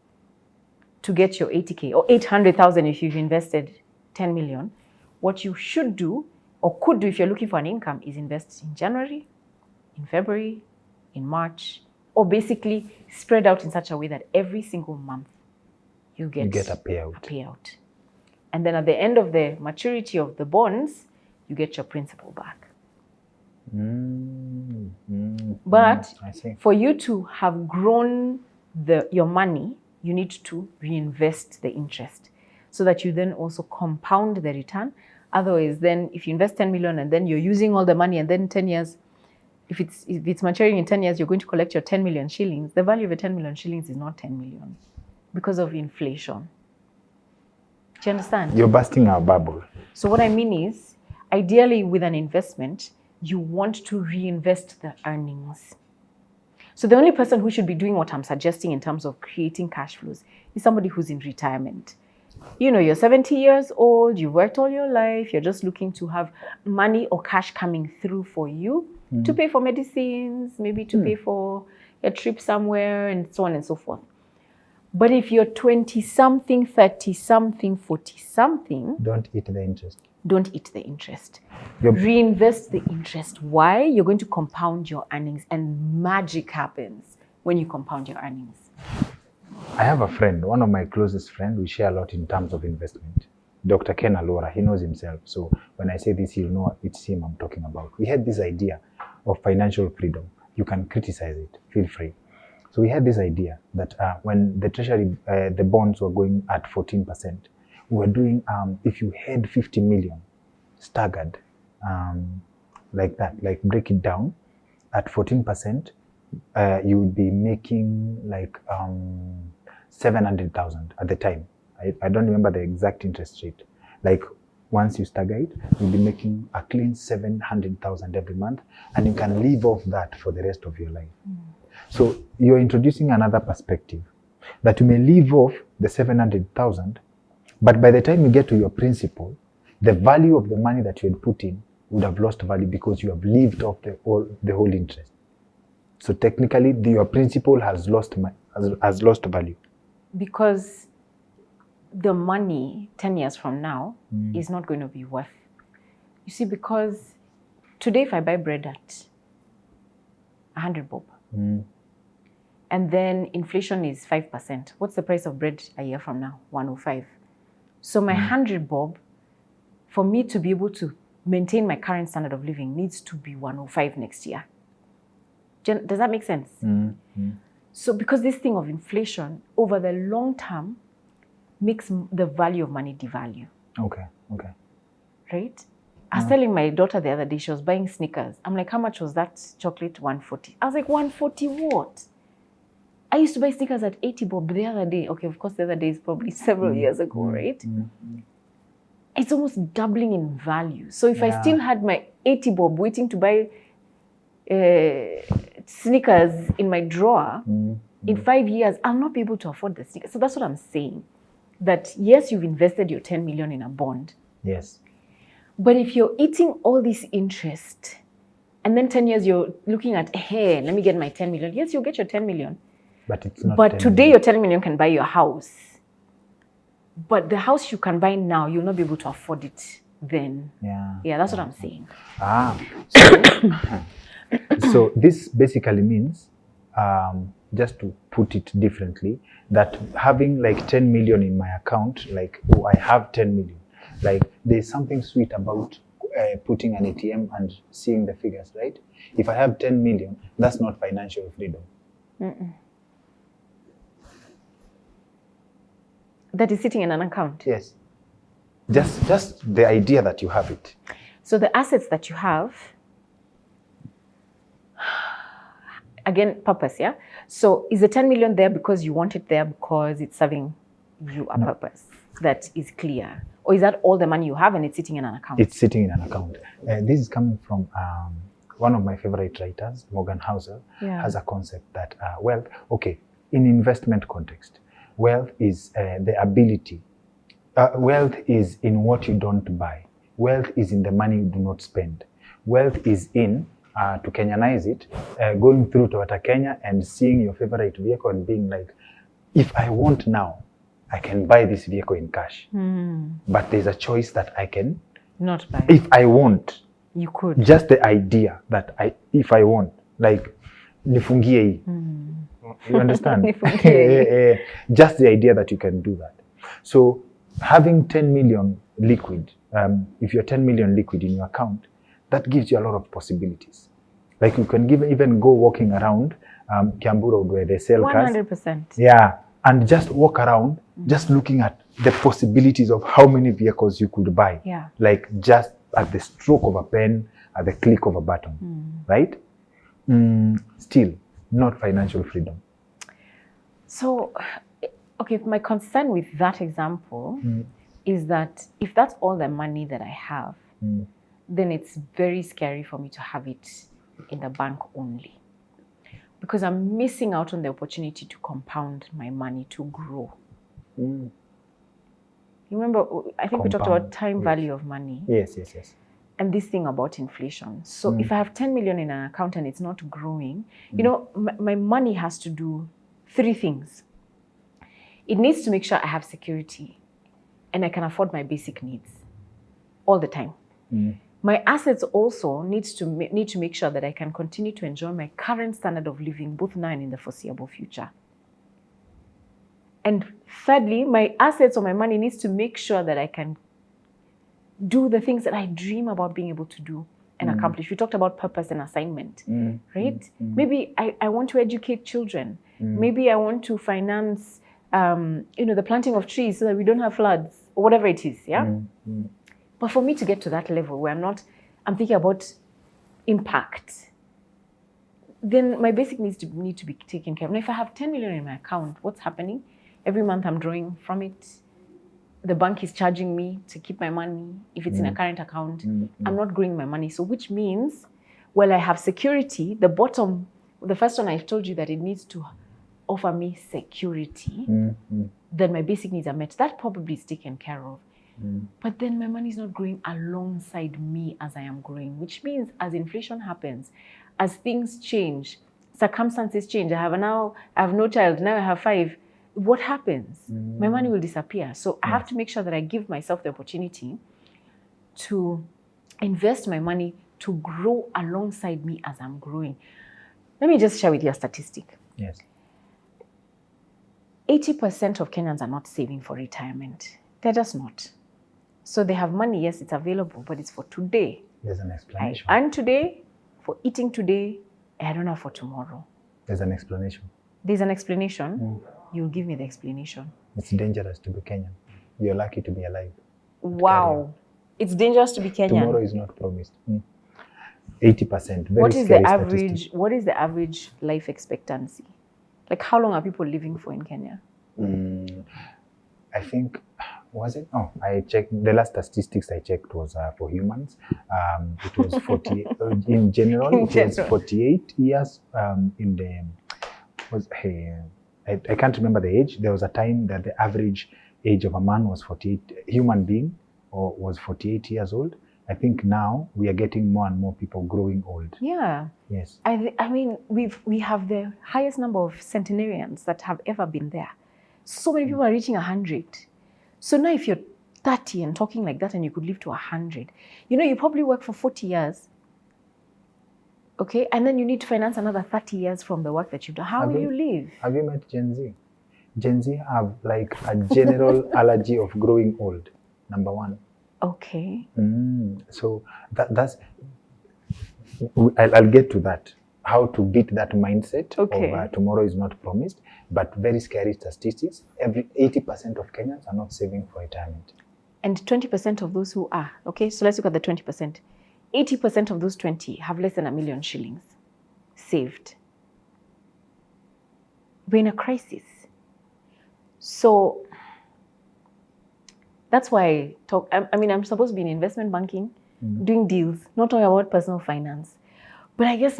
to get your 80K or 800,000 if you've invested 10 million, what you should do or could do if you're looking for an income is invest in January, in February, in March, or basically spread out in such a way that every single month you get a payout. And then at the end of the maturity of the bonds, you get your principal back. But for you to have grown your money, you need to reinvest the interest so that you then also compound the return. Otherwise, then if you invest 10 million and then you're using all the money and then 10 years, if it's maturing in 10 years, you're going to collect your 10 million shillings. The value of your 10 million shillings is not 10 million because of inflation. Do you understand? You're busting our bubble. So what I mean is, ideally with an investment, you want to reinvest the earnings. So the only person who should be doing what I'm suggesting in terms of creating cash flows is somebody who's in retirement. You know, you're 70 years old, you worked all your life, you're just looking to have money or cash coming through for you to pay for medicines, maybe to pay for a trip somewhere and so on and so forth. But if you're 20-something, 30-something, 40-something... Don't eat the interest. Don't eat the interest. Reinvest the interest. Why? You're going to compound your earnings, and magic happens when you compound your earnings. I have a friend, one of my closest friends. We share a lot in terms of investment. Dr. Ken Alora, he knows himself. So when I say this, he'll know it's him I'm talking about. We had this idea of financial freedom. You can criticize it, feel free. So we had this idea that when the Treasury, the bonds were going at 14%, we were doing, if you had 50 million staggered, like that, like break it down, at 14%, you would be making like 700,000 at the time. I don't remember the exact interest rate. Like once you stagger it, you'll be making a clean 700,000 every month, and you can live off that for the rest of your life. So you're introducing another perspective that you may live off the 700,000, but by the time you get to your principal, the value of the money that you had put in would have lost value because you have lived off the whole interest. So technically, your principal has lost value. Because the money 10 years from now is not going to be worth. You see, because today if I buy bread at 100 bob, and then inflation is 5%, what's the price of bread a year from now? 105. So my 100 bob, for me to be able to maintain my current standard of living, needs to be 105 next year. Does that make sense? So because this thing of inflation over the long term makes the value of money devalue. Okay. Right? I was telling my daughter the other day, she was buying Snickers. I'm like, how much was that chocolate? 140. I was like, 140 what? I used to buy Snickers at 80 bob the other day. Okay, of course, the other day is probably several years ago, right? It's almost doubling in value. So if I still had my 80 bob waiting to buy Snickers in my drawer, in 5 years, I'll not be able to afford the Snickers. So that's what I'm saying. That yes, you've invested your 10 million in a bond. Yes. But if you're eating all this interest, and then 10 years you're looking at, hey, let me get my 10 million. Yes, you'll get your 10 million. But it's not. But today your 10 million can buy your house. But the house you can buy now, you'll not be able to afford it then. Yeah, that's what I'm saying. So this basically means, just to put it differently, that having like 10 million in my account, like, oh, I have 10 million. Like, there's something sweet about putting an ATM and seeing the figures, right? If I have 10 million, that's not financial freedom. That is sitting in an account? Yes. Just the idea that you have it. So the assets that you have, again, purpose, yeah? So is the 10 million there because you want it there because it's serving you a purpose that is clear? Or is that all the money you have and it's sitting in an account? It's sitting in an account. This is coming from one of my favorite writers, Morgan Housel, Yeah. has a concept that wealth, okay, in investment context, wealth is the ability. Wealth is in what you don't buy. Wealth is in the money you do not spend. Wealth is in, to Kenyanize it, going through Toyota Kenya and seeing your favorite vehicle and being like, if I want now, I can buy this vehicle in cash. But there's a choice that I can not buy. If I want, you could. Just the idea that if I want, like, nifungie hii. You understand? Just the idea that you can do that. So having 10 million liquid, if you're 10 million liquid in your account, that gives you a lot of possibilities. Like you can even go walking around Kiambu Road where they sell cars. 100%. Yeah, and just walk around, just looking at the possibilities of how many vehicles you could buy. Yeah. Like just at the stroke of a pen, at the click of a button, right? Still, not financial freedom. So, okay, my concern with that example is that if that's all the money that I have, then it's very scary for me to have it in the bank only. Because I'm missing out on the opportunity to compound my money, to grow. You remember, I think we talked about time value of money. Yes. And this thing about inflation. So if I have 10 million in an account and it's not growing, you know, my money has to do 3 things. It needs to make sure I have security and I can afford my basic needs all the time. My assets also need to make sure that I can continue to enjoy my current standard of living, both now and in the foreseeable future. And thirdly, my assets or my money needs to make sure that I can do the things that I dream about being able to do and accomplish. We talked about purpose and assignment, right? Maybe I want to educate children. Maybe I want to finance, the planting of trees so that we don't have floods, or whatever it is, yeah? But for me to get to that level where I'm thinking about impact, then my basic needs need to be taken care of. Now, if I have 10 million in my account, what's happening? Every month I'm drawing from it. The bank is charging me to keep my money. If it's in a current account, I'm not growing my money. So which means, while I have security, the first one I've told you that it needs to offer me security, then my basic needs are met. That probably is taken care of. But then my money is not growing alongside me as I am growing, which means as inflation happens, as things change, circumstances change. I have no child, now I have 5. What happens? My money will disappear. So I have to make sure that I give myself the opportunity to invest my money to grow alongside me as I'm growing. Let me just share with you a statistic. Yes. 80% of Kenyans are not saving for retirement. They're just not. So they have money, yes, it's available, but it's for today. There's an explanation. I earn today, for eating today, and I don't have for tomorrow. There's an explanation. There's an explanation. You'll give me the explanation. It's dangerous to be Kenyan. You're lucky to be alive. Wow. It's dangerous to be Kenyan. Tomorrow is not promised. 80%. What is the average life expectancy? Like, how long are people living for in Kenya? I think, was it? Oh, I checked. The last statistics I checked was for humans. It was 40 in general. It was 48 years. I can't remember the age. There was a time that the average age of a man was 48. Human being was 48 years old. I think now we are getting more and more people growing old. Yeah. Yes. I mean, we have the highest number of centenarians that have ever been there. So many people are reaching 100. So now if you're 30 and talking like that and you could live to 100, you probably work for 40 years. Okay, and then you need to finance another 30 years from the work that you've done. How will you live? Have you met Gen Z? Gen Z have like a general allergy of growing old, number one. Okay. So that's, I'll get to that. How to beat that mindset of tomorrow is not promised, but very scary statistics. 80% of Kenyans are not saving for retirement. And 20% of those who are, okay, so let's look at the 20%. 80% of those 20 have less than 1 million shillings saved. We're in a crisis. So that's why I talk. I'm supposed to be in investment banking, doing deals, not talking about personal finance. But I guess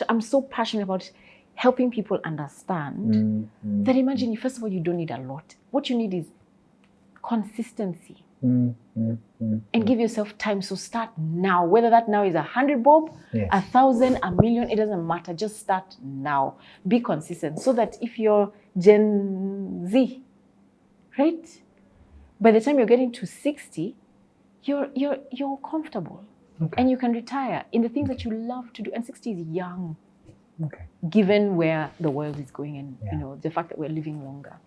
I'm so passionate about helping people understand that imagine, first of all, you don't need a lot. What you need is consistency. And give yourself time. So start now. Whether that now is 100 bob, 1,000, 1,000,000, it doesn't matter. Just start now. Be consistent. So that if you're Gen Z, right? By the time you're getting to 60, you're comfortable. And you can retire in the things that you love to do. And 60 is young. Given where the world is going and you know the fact that we're living longer.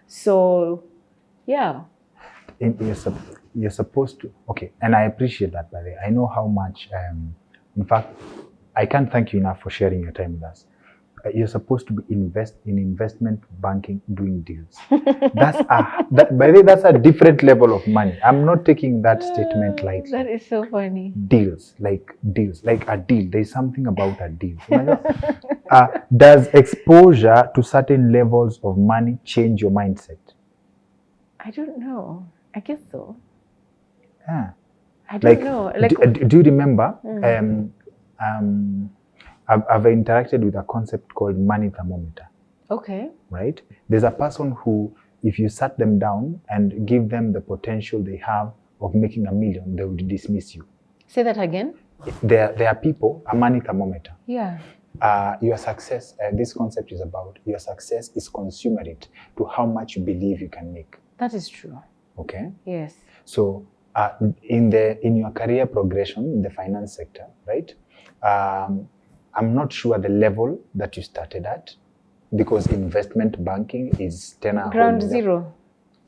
So yeah. You're supposed to, and I appreciate that, by the way. I know how much, in fact, I can't thank you enough for sharing your time with us. You're supposed to be invest in investment banking, doing deals. By the way, that's a different level of money. I'm not taking that statement lightly. That is so funny. Deals, like a deal. There's something about a deal. Does exposure to certain levels of money change your mindset? I don't know. I guess so. Yeah. I don't know. Do you remember? I've interacted with a concept called money thermometer. Okay. Right? There's a person who, if you sat them down and give them the potential they have of making $1 million, they would dismiss you. Say that again. There are people, a money thermometer. Yeah. Your success, this concept is about your success is commensurate to how much you believe you can make. That is true. Okay. Yes. So in your career progression in the finance sector, right? I'm not sure the level that you started at, because investment banking is ground zero.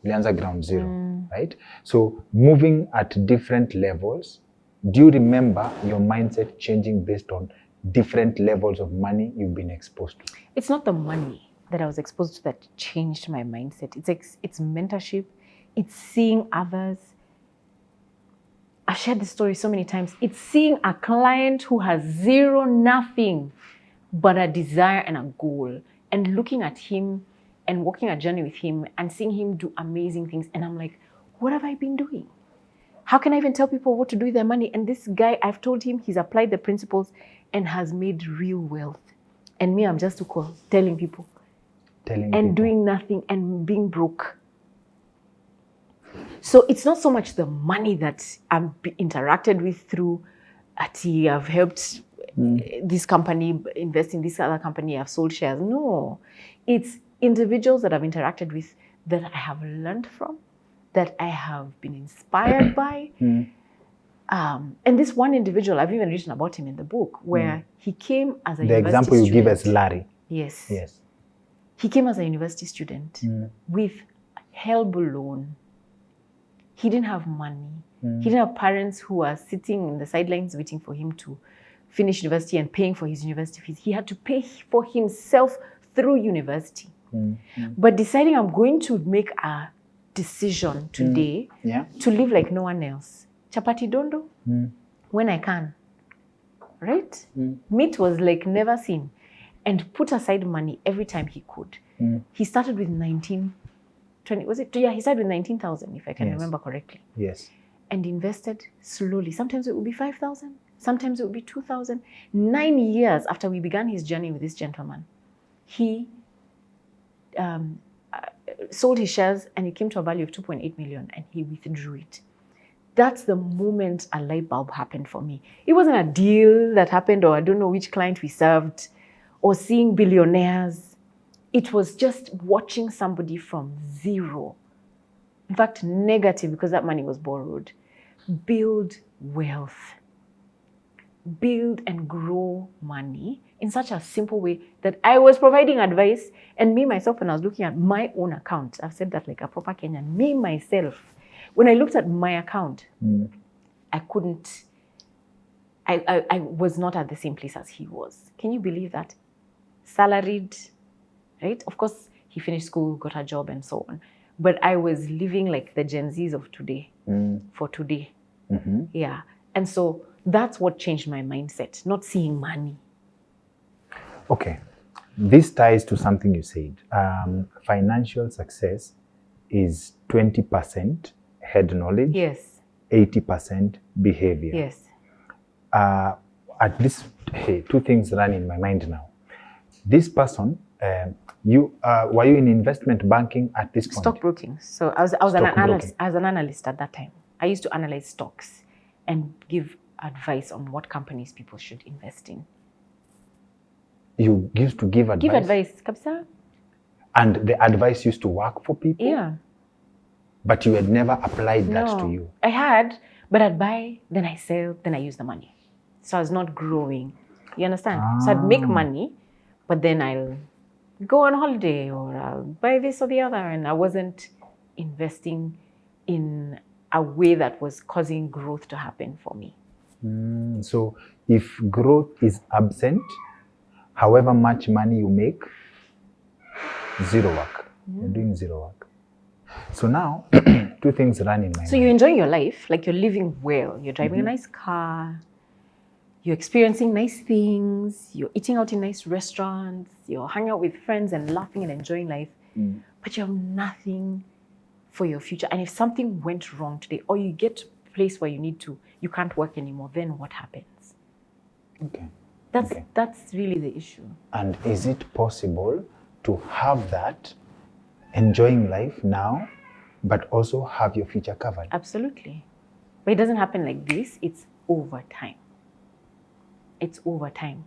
Lianza ground zero, right? So moving at different levels, do you remember your mindset changing based on different levels of money you've been exposed to? It's not the money that I was exposed to that changed my mindset. It's mentorship. It's seeing others. I've shared this story so many times. It's seeing a client who has zero, nothing, but a desire and a goal, and looking at him and walking a journey with him and seeing him do amazing things. And I'm like, what have I been doing? How can I even tell people what to do with their money? And this guy, I've told him he's applied the principles and has made real wealth. And me, I'm just telling people. Doing nothing and being broke. So it's not so much the money that I've interacted with through ATI, I've helped this company invest in this other company, I've sold shares. No, it's individuals that I've interacted with that I have learned from, that I have been inspired by. And this one individual, I've even written about him in the book, where he came as a university student. The example you give us, Larry. Yes. Yes. He came as a university student with help loan. He didn't have money. He didn't have parents who were sitting in the sidelines waiting for him to finish university and paying for his university fees. He had to pay for himself through university. But deciding I'm going to make a decision today to live like no one else. Chapati dondo, when I can, right? Meat was like never seen. And put aside money every time he could. He started with 20, was it? Yeah, he started with 19,000, if I can remember correctly. Yes. And invested slowly. Sometimes it would be 5,000. Sometimes it would be 2,000. 9 years after we began his journey with this gentleman, he sold his shares and it came to a value of 2.8 million and he withdrew it. That's the moment a light bulb happened for me. It wasn't a deal that happened, or I don't know which client we served, or seeing billionaires. It was just watching somebody from zero, in fact, negative, because that money was borrowed, build wealth, build and grow money in such a simple way that I was providing advice. And me, myself, when I was looking at my own account, I've said that like a proper Kenyan, me, myself, when I looked at my account, I was not at the same place as he was. Can you believe that? Salaried, right? Of course, he finished school, got a job and so on. But I was living like the Gen Zs of today, for today. Yeah. And so that's what changed my mindset, not seeing money. Okay. This ties to something you said. Financial success is 20% head knowledge. Yes. 80% behavior. Yes. at this, hey, two things run in my mind now. This person, you were you in investment banking at this point? Stockbroking. So I was an analyst at that time. I used to analyze stocks and give advice on what companies people should invest in. You used to give advice? Give advice, kabisa. And the advice used to work for people? Yeah. But you had never applied that to you? I had, but I'd buy, then I sell, then I use the money. So I was not growing. You understand? So I'd make money, but then I'll go on holiday or I'll buy this or the other. And I wasn't investing in a way that was causing growth to happen for me. So if growth is absent, however much money you make, zero work. You're doing zero work. So now, two things run in my mind. So you're enjoying your life, like you're living well. You're driving a nice car. You're experiencing nice things. You're eating out in nice restaurants. You're hanging out with friends and laughing and enjoying life. But you have nothing for your future. And if something went wrong today, or you get to a place where you can't work anymore, then what happens? Okay. That's really the issue. And is it possible to have that, enjoying life now, but also have your future covered? Absolutely. But it doesn't happen like this. It's over time. It's over time.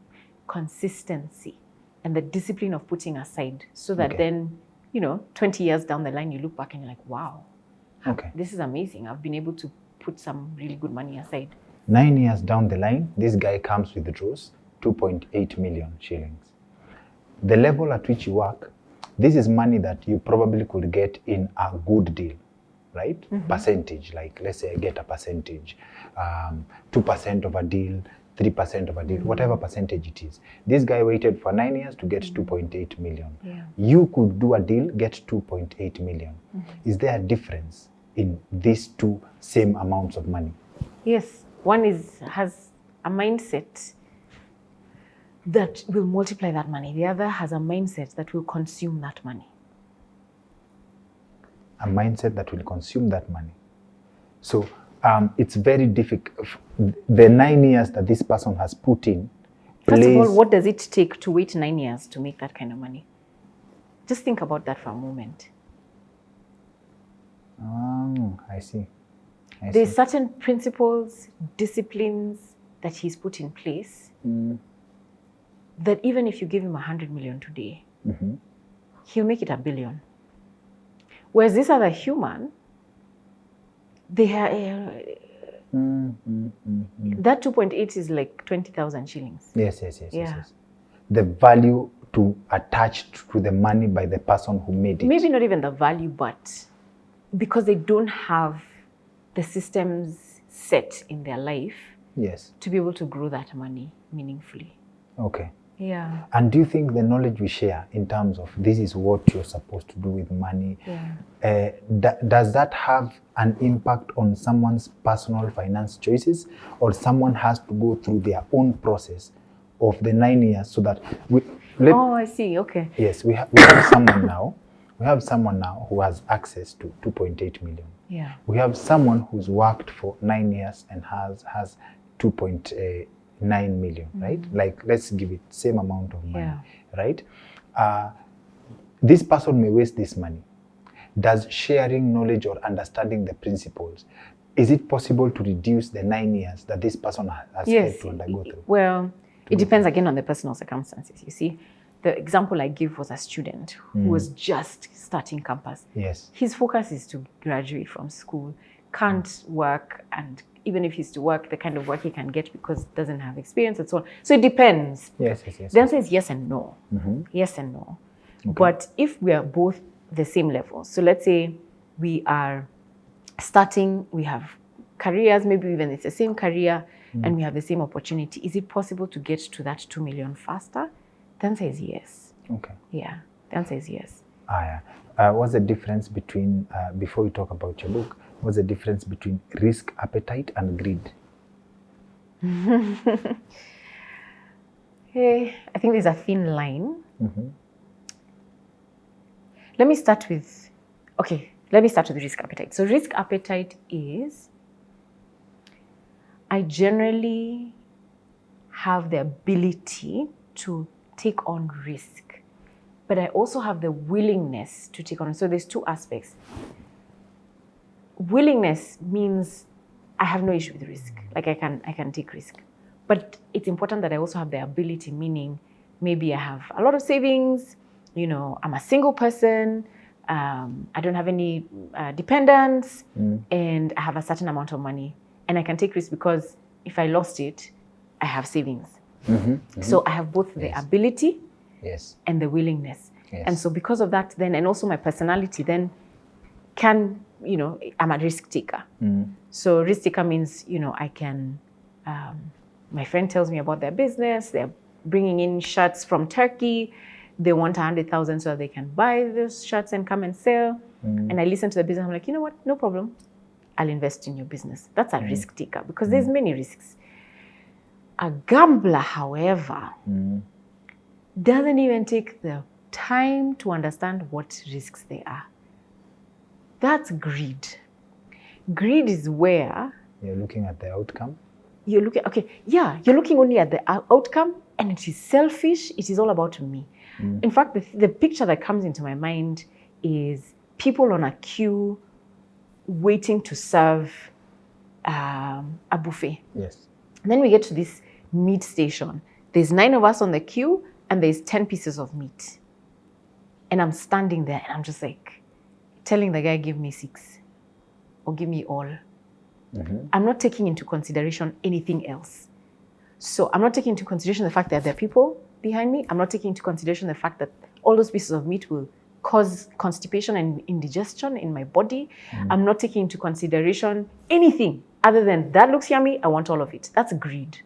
Consistency and the discipline of putting aside so that then, 20 years down the line, you look back and you're like, wow, this is amazing. I've been able to put some really good money aside. 9 years down the line, this guy comes with withdraws 2.8 million shillings. The level at which you work, this is money that you probably could get in a good deal, right? Percentage, like let's say I get a percentage, 2% of a deal, 3% of a deal, whatever percentage it is. This guy waited for 9 years to get 2.8 million. Yeah. You could do a deal, get 2.8 million. Is there a difference in these two same amounts of money? Yes. One has a mindset that will multiply that money. The other has a mindset that will consume that money. A mindset that will consume that money. So it's very difficult. The 9 years that this person has put in. First of all, what does it take to wait 9 years to make that kind of money? Just think about that for a moment. Oh, I see. There's certain principles, disciplines that he's put in place that even if you give him 100 million today, he'll make it 1 billion. Whereas this other human, they have that 2.8 is like 20,000 shillings. Yes. The value to attach to the money by the person who made it. Maybe not even the value, but because they don't have the systems set in their life to be able to grow that money meaningfully. Okay. Yeah. And do you think the knowledge we share in terms of this is what you're supposed to do with money, does that have an impact on someone's personal finance choices, or someone has to go through their own process of the 9 years so that I see. Okay. Yes, we have someone now. We have someone now who has access to 2.8 million. Yeah. We have someone who's worked for 9 years and has 2.9 million, right? Like, let's give it same amount of money, right? This person may waste this money. Does sharing knowledge or understanding the principles, is it possible to reduce the 9 years that this person has had to undergo through? Well, it depends again on the personal circumstances. You see, the example I give was a student who was just starting campus. Yes. His focus is to graduate from school, can't work, and even if he's to work, the kind of work he can get because doesn't have experience and so on. So it depends. Yes. The answer is yes and no. Yes and no. Okay. But if we are both the same level, so let's say we are starting, we have careers, maybe even it's the same career, and we have the same opportunity, is it possible to get to that 2 million faster? The answer is yes. Okay. Yeah, the answer is yes. What's the difference between, before we talk about your book, what's the difference between risk appetite and greed? Hey, I think there's a thin line. Let me start with risk appetite. So risk appetite is, I generally have the ability to take on risk, but I also have the willingness to take on. So there's two aspects. Willingness means I have no issue with risk. Like I can take risk. But it's important that I also have the ability, meaning maybe I have a lot of savings, I'm a single person, I don't have any dependents, and I have a certain amount of money. And I can take risk because if I lost it, I have savings. So I have both the ability and the willingness. And so because of that, then, and also my personality, then I'm a risk taker. So risk taker means, I can, my friend tells me about their business, they're bringing in shirts from Turkey, they want 100,000 so they can buy those shirts and come and sell. And I listen to the business, I'm like, you know what, no problem. I'll invest in your business. That's a risk taker because there's many risks. A gambler, however, doesn't even take the time to understand what risks they are. That's greed. Greed is where you're looking at the outcome. You're looking only at the outcome, and it is selfish. It is all about me. In fact, the picture that comes into my mind is people on a queue waiting to serve a buffet. Yes. And then we get to this meat station. There's 9 of us on the queue, and there's 10 pieces of meat. And I'm standing there, and I'm just like telling the guy, give me 6 or give me all. I'm not taking into consideration anything else. So I'm not taking into consideration the fact that there are people behind me. I'm not taking into consideration the fact that all those pieces of meat will cause constipation and indigestion in my body. I'm not taking into consideration anything other than that looks yummy, I want all of it. That's greed.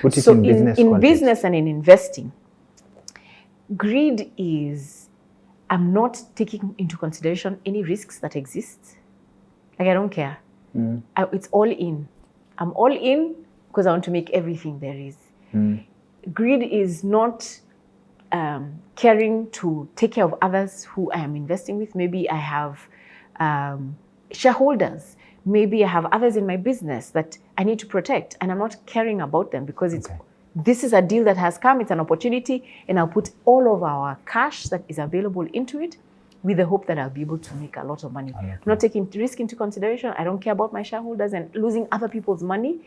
Put it So in business and in investing, greed is I'm not taking into consideration any risks that exist. Like I don't care. It's all in. I'm all in because I want to make everything there is. Greed is not caring to take care of others who I am investing with. Maybe I have shareholders. Maybe I have others in my business that I need to protect, and I'm not caring about them because this is a deal that has come. It's an opportunity, and I'll put all of our cash that is available into it with the hope that I'll be able to make a lot of money. I'm not taking risk into consideration. I don't care about my shareholders and losing other people's money.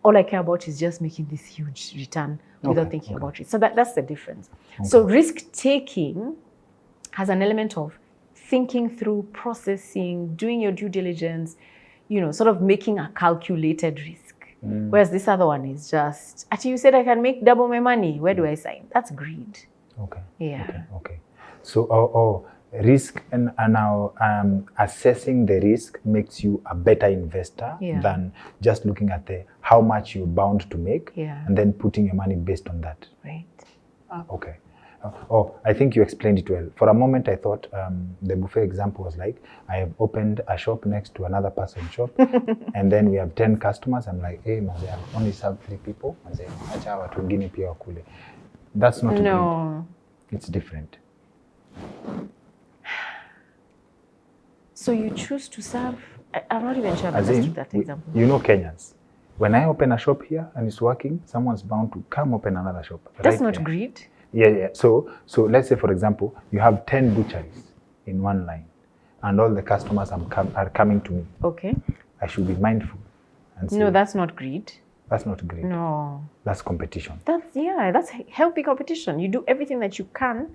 All I care about is just making this huge return without thinking about it. So that's the difference. So risk-taking has an element of thinking through, processing, doing your due diligence, sort of making a calculated risk. Whereas this other one is just, actually you said I can make double my money. Where do I sign? That's greed. Okay. So, risk and now assessing the risk makes you a better investor than just looking at how much you're bound to make and then putting your money based on that. Right. Okay. I think you explained it well. For a moment, I thought the buffet example was like, I have opened a shop next to another person's shop, and then we have 10 customers. I'm like, hey, man, I've only served 3 people. That's not No. Greed. It's different. So you choose to serve, I'm not even sure I understood that example. Kenyans. When I open a shop here and it's working, someone's bound to come open another shop. That's not greed. Yeah. So let's say, for example, you have 10 butcheries in one line and all the customers are coming to me. Okay. I should be mindful and say, no, that's not greed. That's not greed. No. That's competition. That's healthy competition. You do everything that you can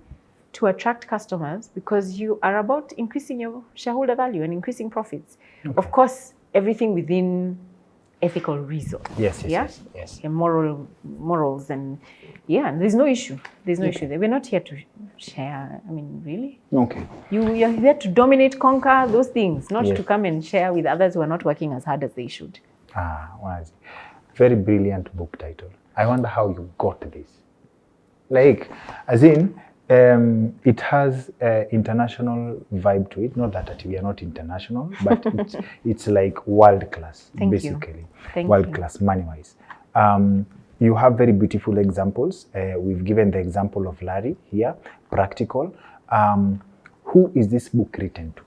to attract customers because you are about increasing your shareholder value and increasing profits. Of course, everything within ethical reason. Yes. And morals and there's no issue. There's no issue there. We're not here to share. I mean, really? Okay. You're here to dominate, conquer those things, not to come and share with others who are not working as hard as they should. Wazi. Very brilliant book title. I wonder how you got this. Like, as in, it has an international vibe to it. Not that we are not international, but it's like world class, basically. World class, money-wise. You have very beautiful examples. We've given the example of Larry here, practical. Who is this book written to?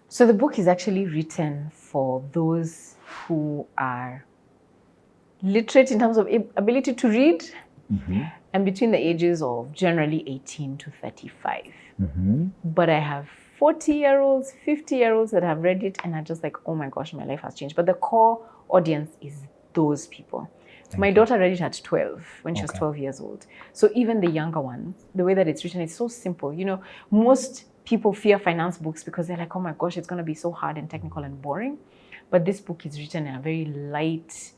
So the book is actually written for those who are literate in terms of ability to read, and between the ages of generally 18 to 35. But I have 40-year-olds, 50-year-olds that have read it and are just like, oh my gosh, my life has changed. But the core audience is those people. My daughter read it at 12, when she was 12 years old. So even the younger ones, the way that it's written is so simple. You know, most people fear finance books because they're like, oh my gosh, it's going to be so hard and technical and boring. But this book is written in a very light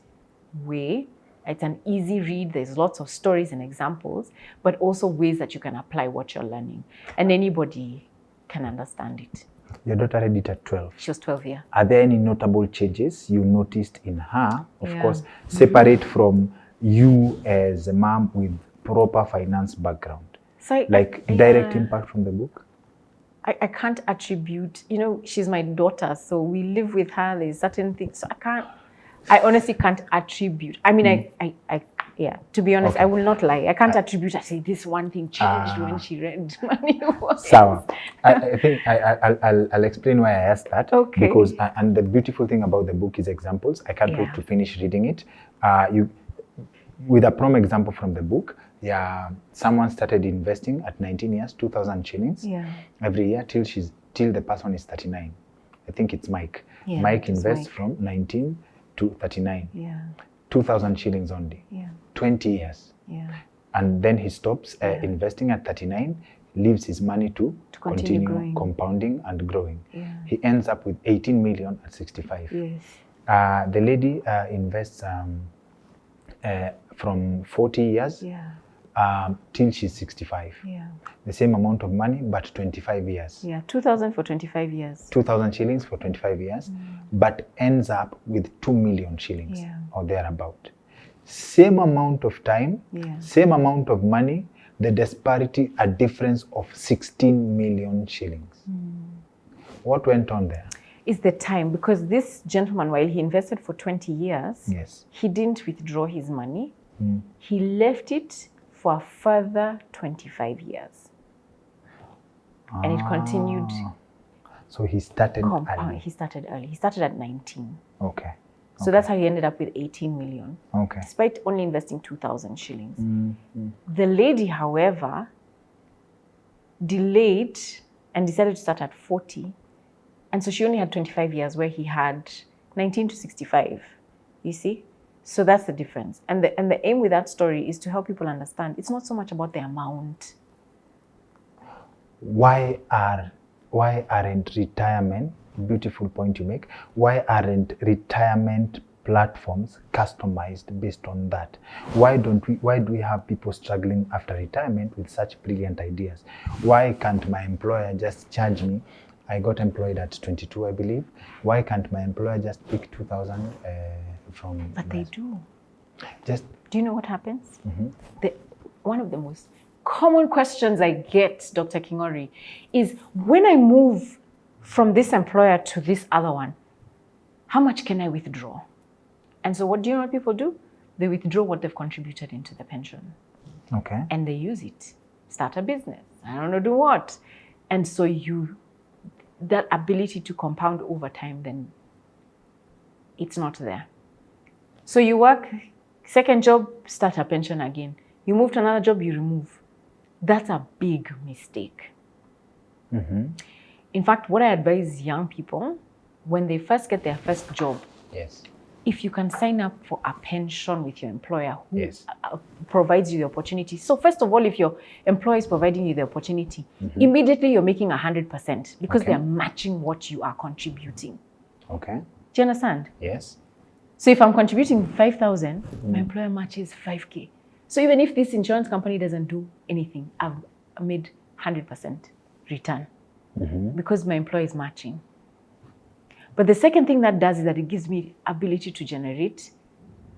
way. It's an easy read. There's lots of stories and examples, but also ways that you can apply what you're learning. And anybody can understand it. Your daughter read it at 12. She was 12, yeah. Are there any notable changes you noticed in her? Of course, separate from you as a mom with proper finance background. So direct impact from the book? I can't attribute, you know, she's my daughter, so we live with her. There's certain things. So I honestly can't attribute. I mean, to be honest, I will not lie. I can't attribute, I say this one thing changed when she read Money. Sawa. I think I'll explain why I asked that. Okay. Because, and the beautiful thing about the book is examples. I can't wait to finish reading it. With a prom example from the book, someone started investing at 19 years, 2,000 shillings every year till the person is 39. I think it's Mike. Mike invests from 19 to 39. 2,000 shillings only. 20 years. And then he stops investing at 39, leaves his money to continue compounding and growing. He ends up with 18 million at 65. The lady invests from 40 years till she's 65. The same amount of money, but 25 years. 2,000 for 25 years. 2,000 shillings for 25 years, but ends up with 2 million shillings or thereabout. Same amount of time, same amount of money, the disparity, a difference of 16 million shillings. What went on there? Is the time, because this gentleman, while he invested for 20 years, he didn't withdraw his money. He left it for a further 25 years. And it continued. So he started early. He started early. He started at 19. Okay. So that's how he ended up with 18 million. Okay. Despite only investing 2,000 shillings. The lady, however, delayed and decided to start at 40. And so she only had 25 years where he had 19 to 65. You see? So that's the difference. And the aim with that story is to help people understand it's not so much about the amount. Why aren't retirement, beautiful point you make, why aren't retirement platforms customized based on that? Why do we have people struggling after retirement with such brilliant ideas? Why can't my employer just charge me? I got employed at 22, I believe. Why can't my employer just pick 2,000 from? But they do. Do you know what happens? One of the most common questions I get, Dr. Kingori, is when I move from this employer to this other one, how much can I withdraw? And so what do you know what people do? They withdraw what they've contributed into the pension. Okay. And they use it. Start a business. I don't know, do what? And so that ability to compound over time, then it's not there. So you work, second job, start a pension again. You move to another job, you remove. That's a big mistake. In fact, what I advise young people, when they first get their first job, if you can sign up for a pension with your employer who provides you the opportunity. So first of all, if your employer is providing you the opportunity, immediately you're making 100% because they're matching what you are contributing. Okay. Do you understand? Yes. So if I'm contributing 5,000, my employer matches 5K. So even if this insurance company doesn't do anything, I've made 100% return because my employer is matching. But the second thing that does is that it gives me ability to generate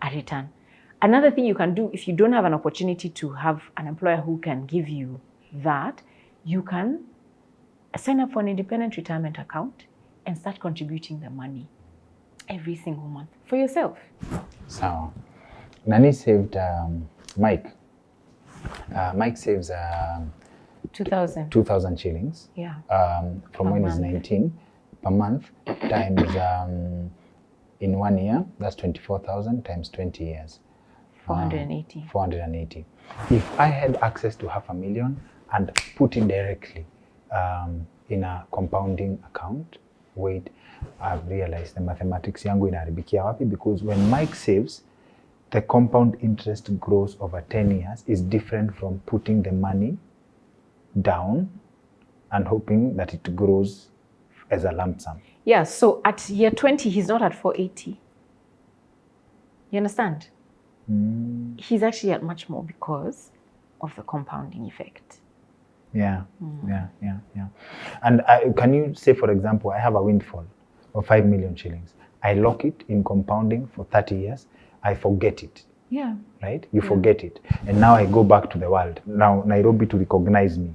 a return. Another thing you can do if you don't have an opportunity to have an employer who can give you that, you can sign up for an independent retirement account and start contributing the money every single month for yourself. So, Nani saved Mike. Mike saves 2,000 shillings. Yeah. From when he's 19 per month times in 1 year, that's 24,000 times 20 years. 480. 480. If I had access to $500,000 and put it directly in a compounding account, wait, I've realized the mathematics yangu inaharibikia wapi, because when Mike saves, the compound interest grows over 10 years is different from putting the money down and hoping that it grows as a lump sum. Yeah, so at year 20, he's not at 480. You understand? He's actually at much more because of the compounding effect. Yeah. And can you say, for example, I have a windfall of 5 million shillings. I lock it in compounding for 30 years. I forget it. Yeah. Right? You forget it. And now I go back to the world. Now Nairobi to recognize me.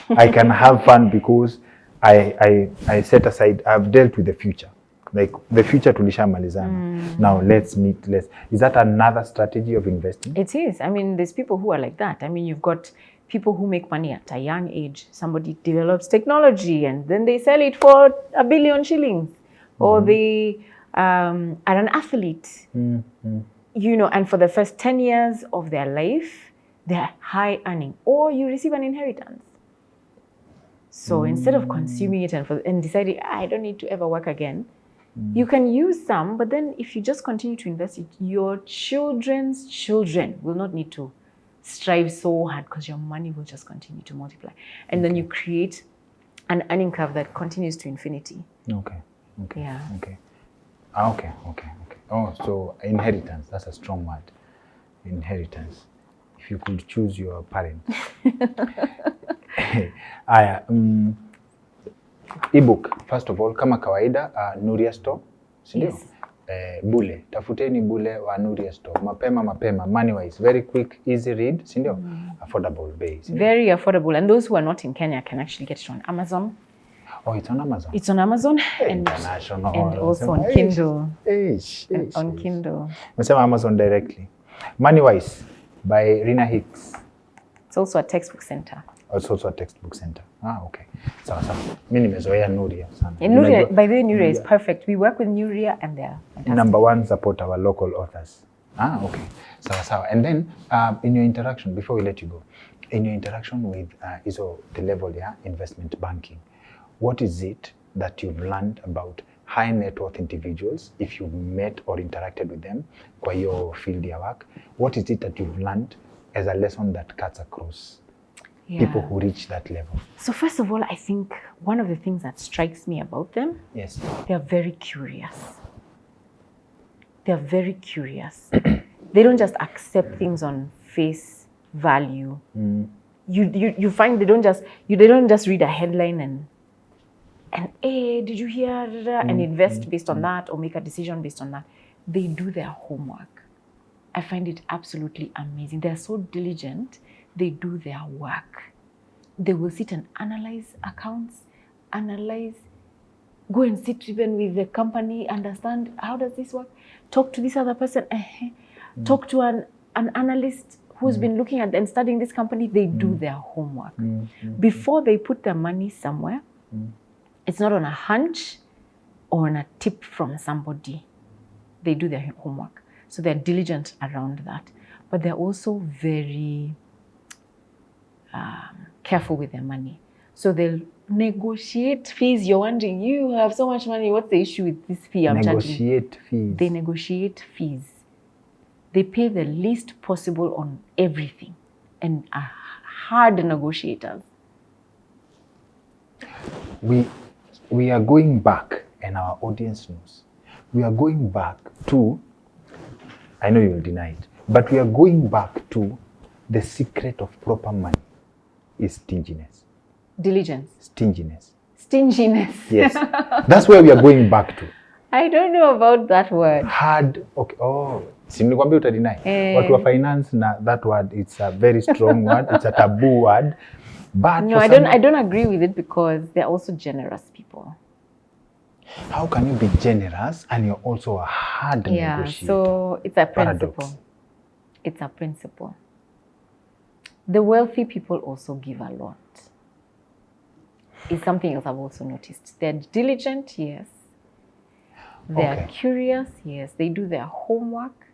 I can have fun because I set aside, I've dealt with the future. Like the future tulishamalizana. Now let's meet, is that another strategy of investing? It is. I mean, there's people who are like that. I mean, you've got people who make money at a young age. Somebody develops technology and then they sell it for 1 billion shillings. Or they are an athlete, you know, and for the first 10 years of their life, they're high earning. Or you receive an inheritance. So instead of consuming it and deciding, I don't need to ever work again, you can use some, but then if you just continue to invest it, your children's children will not need to strive so hard because your money will just continue to multiply. And then you create an earning curve that continues to infinity. Okay. Yeah. Okay. Oh, so inheritance, that's a strong word. Inheritance. If you could choose your parent. Ebook, first of all, kama kawaida, Nuria Store, sindio? Yes. Bule, tafuteni bule wa Nuria Store. Mapema, money-wise, very quick, easy read, sindio? Affordable base. Very affordable. And those who are not in Kenya can actually get it on Amazon. Oh, it's on Amazon? It's on Amazon International. and also on Kindle. On Kindle. Amazon directly. Money-wise, by Rina Hicks. It's also a textbook center. It's also a textbook center. Okay. Sawa. Mimi nimezoea Nuria sana. Nuria, by the way, Nuria is perfect. We work with Nuria and they're fantastic. Number one, support our local authors. Okay. Sawa. And then in your interaction, before we let you go, in your interaction with the level, investment banking, what is it that you've learned about high net worth individuals, if you've met or interacted with them kwa your field ya work? What is it that you've learned as a lesson that cuts across people who reach that level? So first of all, I think one of the things that strikes me about them, they are very curious. They are very curious. They don't just accept things on face value. You find they don't just read a headline and hey, did you hear? And invest based on that or make a decision based on that. They do their homework. I find it absolutely amazing. They're so diligent. They do their work. They will sit and analyze accounts, go and sit even with the company, understand how does this work, talk to this other person, talk to an analyst who's been looking at and studying this company. They do their homework. Before they put their money somewhere, it's not on a hunch or on a tip from somebody. They do their homework. So they're diligent around that. But they're also very careful with their money. So they'll negotiate fees. You're wondering, you have so much money, what's the issue with this fee I'm charging? Negotiate fees. They negotiate fees. They pay the least possible on everything and are hard negotiators. We are going back, and our audience knows, we are going back to, I know you will deny it, but we are going back to the secret of proper money is stinginess. Diligence. Stinginess. Yes. That's where we are going back to. I don't know about that word. Hard. Okay. Oh, simnikwambia utadeny. Watu wa finance na that word, it's a very strong word. It's a taboo word. But no, I don't agree with it because they're also generous people. How can you be generous and you're also a hard negotiator? So it's a principle. Paradox. It's a principle. The wealthy people also give a lot. It's something else I've also noticed. They're diligent, yes. They're curious, yes. They do their homework.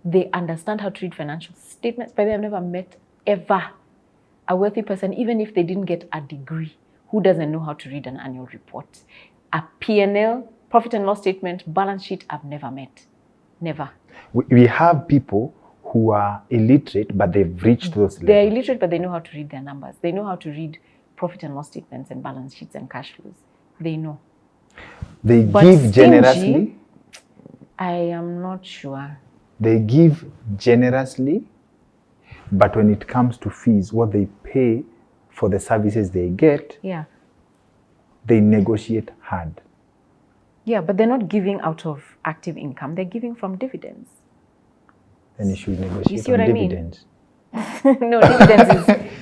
They understand how to read financial statements. By the way, I've never met ever a wealthy person, even if they didn't get a degree, who doesn't know how to read an annual report. A P&L, profit and loss statement, balance sheet, I've never met. Never. We have people who are illiterate, but they've reached those levels. They're illiterate, but they know how to read their numbers. They know how to read profit and loss statements and balance sheets and cash flows. They know. They But give stingy, generously. I am not sure. They give generously, but when it comes to fees, what they pay for the services they get, Yeah. they negotiate hard. Yeah, but they're not giving out of active income. They're giving from dividends. Then you should negotiate see on what I mean? dividends. No,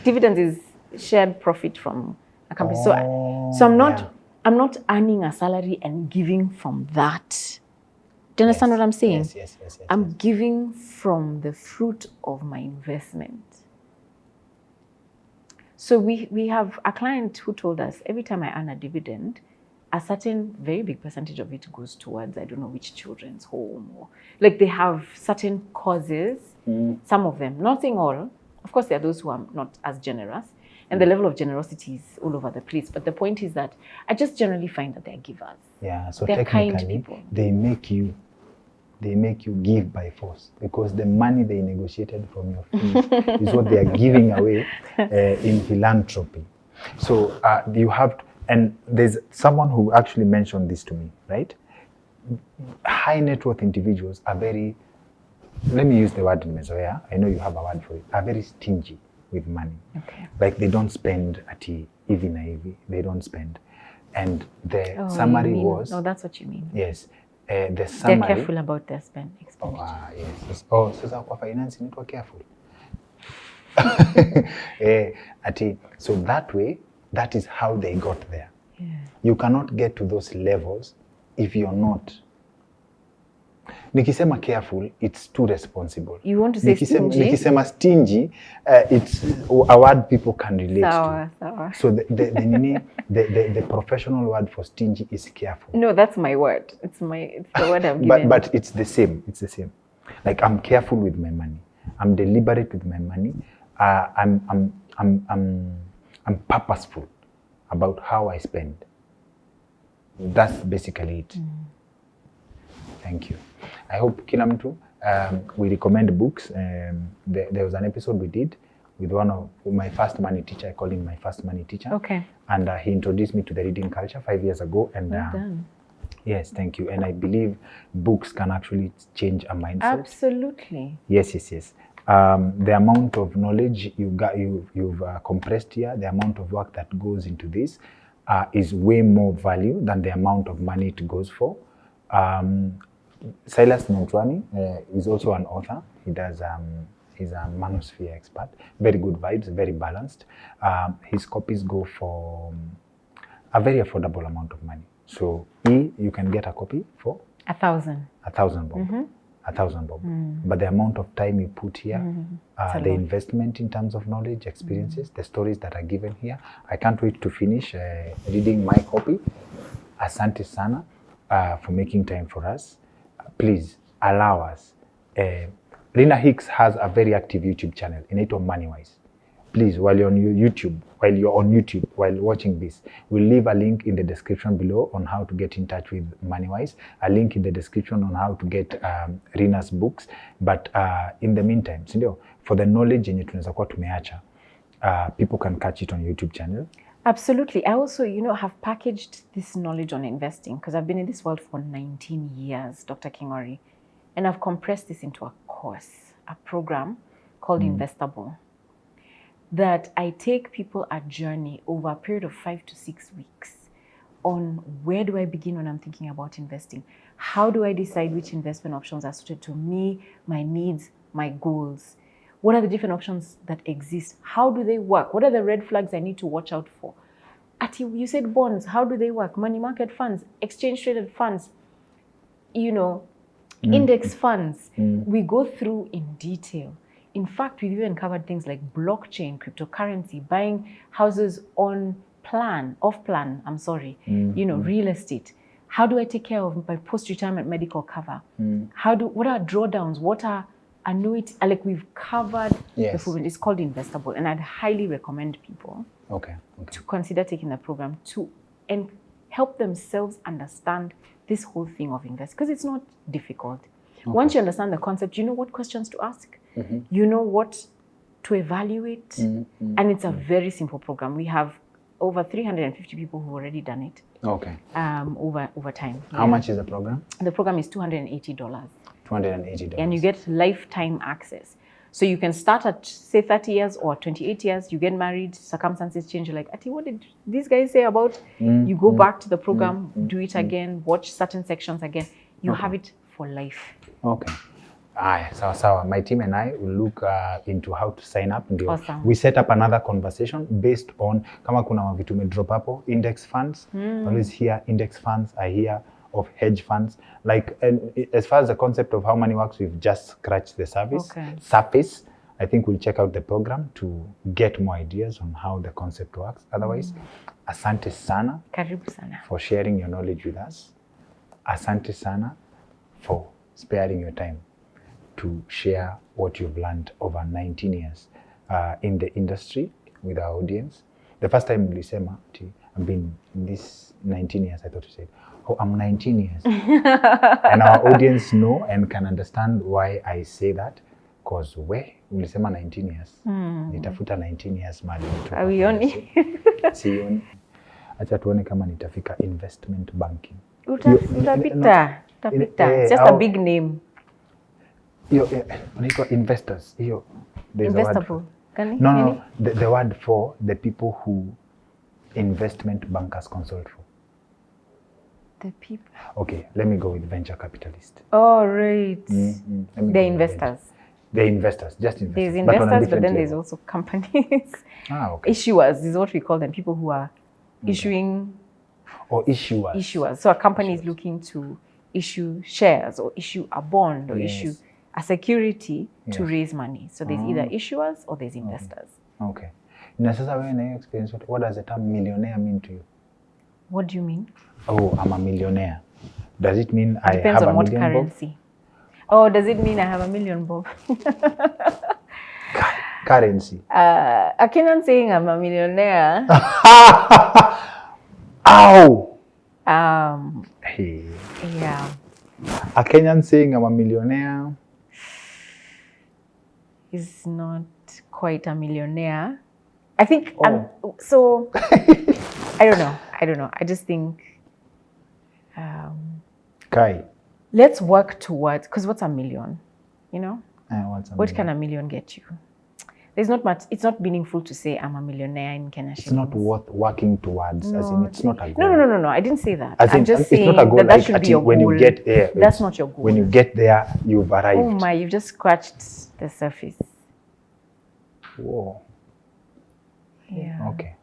dividends is shared profit from a company. So I'm not earning a salary and giving from that. Do you understand what I'm saying? Yes. I'm giving from the fruit of my investment. So we have a client who told us every time I earn a dividend, a certain very big percentage of it goes towards, I don't know which children's home, or like they have certain causes, some of them, not saying all. Of course, there are those who are not as generous, and the level of generosity is all over the place. But the point is that I just generally find that they're givers. Yeah, so They're kind technically, people. they make you give by force, because the money they negotiated from your fees is what they are giving away in philanthropy. So you have to, and there's someone who actually mentioned this to me, right? High net worth individuals are very, let me use the word mesoea, I know you have a word for it, are very stingy with money. Okay. Like they don't spend at even naive, they don't spend. And the summary was... No, that's what you mean. Yes. The summary... They're careful about their expenditure. Yes. Oh, so for finance, you need to be careful. So that way, that is how they got there. Yeah. You cannot get to those levels if you're not. Nikisema careful, it's too responsible. You want to say stingy? Nikisema stingy, it's a word people can relate to. Sawa. So the professional word for stingy is careful. No, that's my word. It's the word I'm giving. But it's the same. It's the same. Like I'm careful with my money. I'm deliberate with my money. I'm purposeful about how I spend. That's basically it. Thank you. I hope kila mtu, we recommend books. There was an episode we did with one of my first money teacher. I call him my first money teacher. Okay. And he introduced me to the reading culture 5 years ago. And Well done. yes, thank you. And I believe books can actually change a mindset. Absolutely. Yes. The amount of knowledge you've compressed here, the amount of work that goes into this is way more value than the amount of money it goes for. Silas Nontuani is also an author. He's a manosphere expert. Very good vibes, very balanced. His copies go for a very affordable amount of money. So you can get a copy for 1,000. 1,000 bob. 1,000 bob. But the amount of time you put here, the investment in terms of knowledge, experiences, the stories that are given here. I can't wait to finish reading my copy. Asante sana for making time for us. Please allow us. Rina Hicks has a very active YouTube channel, inaitwa Moneywise. Please, while you're on YouTube, while watching this, we'll leave a link in the description below on how to get in touch with Moneywise, a link in the description on how to get Rina's books. But in the meantime, for the knowledge yenye tunaweza kuwa tumeacha, people can catch it on YouTube channel. Absolutely. I also, have packaged this knowledge on investing because I've been in this world for 19 years, Dr. Kingori, and I've compressed this into a course, a program called Investable, that I take people a journey over a period of 5 to 6 weeks on where do I begin when I'm thinking about investing? How do I decide which investment options are suited to me, my needs, my goals? What are the different options that exist? How do they work? What are the red flags I need to watch out for? Ati, you said bonds. How do they work? Money market funds, exchange traded funds, index funds. We go through in detail. In fact, we've even covered things like blockchain, cryptocurrency, buying houses off plan, real estate. How do I take care of my post-retirement medical cover? What are drawdowns? What are annuity? Like we've covered the full. It's called Investable, and I'd highly recommend people to consider taking the program and help themselves understand this whole thing of invest, because it's not difficult. Once you understand the concept, you know what questions to ask, you know what to evaluate, and it's a very simple program. We have over 350 people who've already done it. Over time. How much is the program? The program is $280. $280. And you get lifetime access. So you can start at, say, 30 years or 28 years, you get married, circumstances change, you're like, Ati, what did these guys say about? You go back to the program, do it again, watch certain sections again. You have it for life. Okay. Sawa. My team and I will look into how to sign up. Awesome. We set up another conversation based on, kama kuna vitu me drop hapo, index funds. Always hear index funds, I hear of hedge funds. Like, as far as the concept of how money works, we've just scratched the surface. I think we'll check out the program to get more ideas on how the concept works. Otherwise, asante sana. Karibu sana. For sharing your knowledge with us. Asante sana for sparing your time to share what you've learned over 19 years in the industry with our audience. The first time ulisema, I've been in this 19 years, I thought you said, oh, I'm 19 years. And our audience know and can understand why I say that, because ulisema 19 years. Nitafuta 19 years mali. Awioni. Sioni. Acha tuone kama nitafika investment banking. Utapita. It's just a big name. Unaitwa investors. Investable. No. The word for the people who investment bankers consult for. The people. Okay, let me go with venture capitalist. Oh, right. The investors. The investors, just investors. There's investors, but then there's also companies. Okay. Issuers is what we call them. People who are issuing. Or issuers. Issuers. So a company is looking to issue shares or issue a bond or issue a security to raise money. So there's either issuers or there's investors. Okay. Na sasa wewe na hiyo experience, what does the term millionaire mean to you? What do you mean? Oh, I'm a millionaire. Does it mean I Depends have on a what million currency. bob? Oh, does it mean I have a million bob? Currency. A Kenyan saying I'm a millionaire. Ow! Hey. Yeah. A Kenyan saying I'm a millionaire is not quite a millionaire. I think so. I don't know. I just think Kai. Let's work towards, because what's a million? You know? What can a million get you? There's not much. It's not meaningful to say I'm a millionaire in Kenya shillings. It's not worth working towards. As in, it's not a goal. No. I didn't say that. I'm just saying that should be your goal. When you get there, that's not your goal. When you get there, you've arrived. Oh my! You've just scratched the surface. Whoa. Yeah. Okay.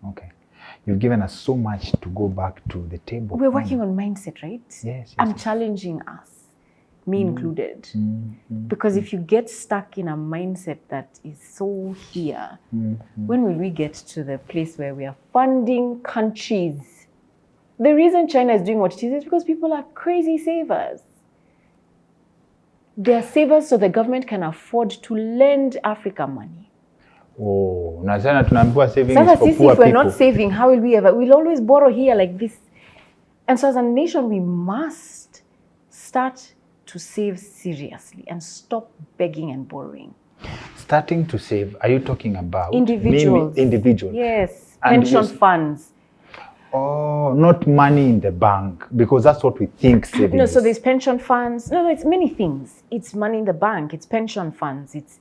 You've given us so much to go back to the table. We're working on mindset, right? Yes. I'm challenging us, me included. Because if you get stuck in a mindset that is so here, when will we get to the place where we are funding countries? The reason China is doing what it is because people are crazy savers. They are savers so the government can afford to lend Africa money. Oh, na sana tunaambiwa saving is for poor people. If we're not saving, how will we ever? We'll always borrow here like this. And so as a nation, we must start to save seriously and stop begging and borrowing. Starting to save, are you talking about? Individuals. Individuals. Yes, pension funds. Oh, not money in the bank, because that's what we think saving No, so there's pension funds. No, it's many things. It's money in the bank, it's pension funds, it's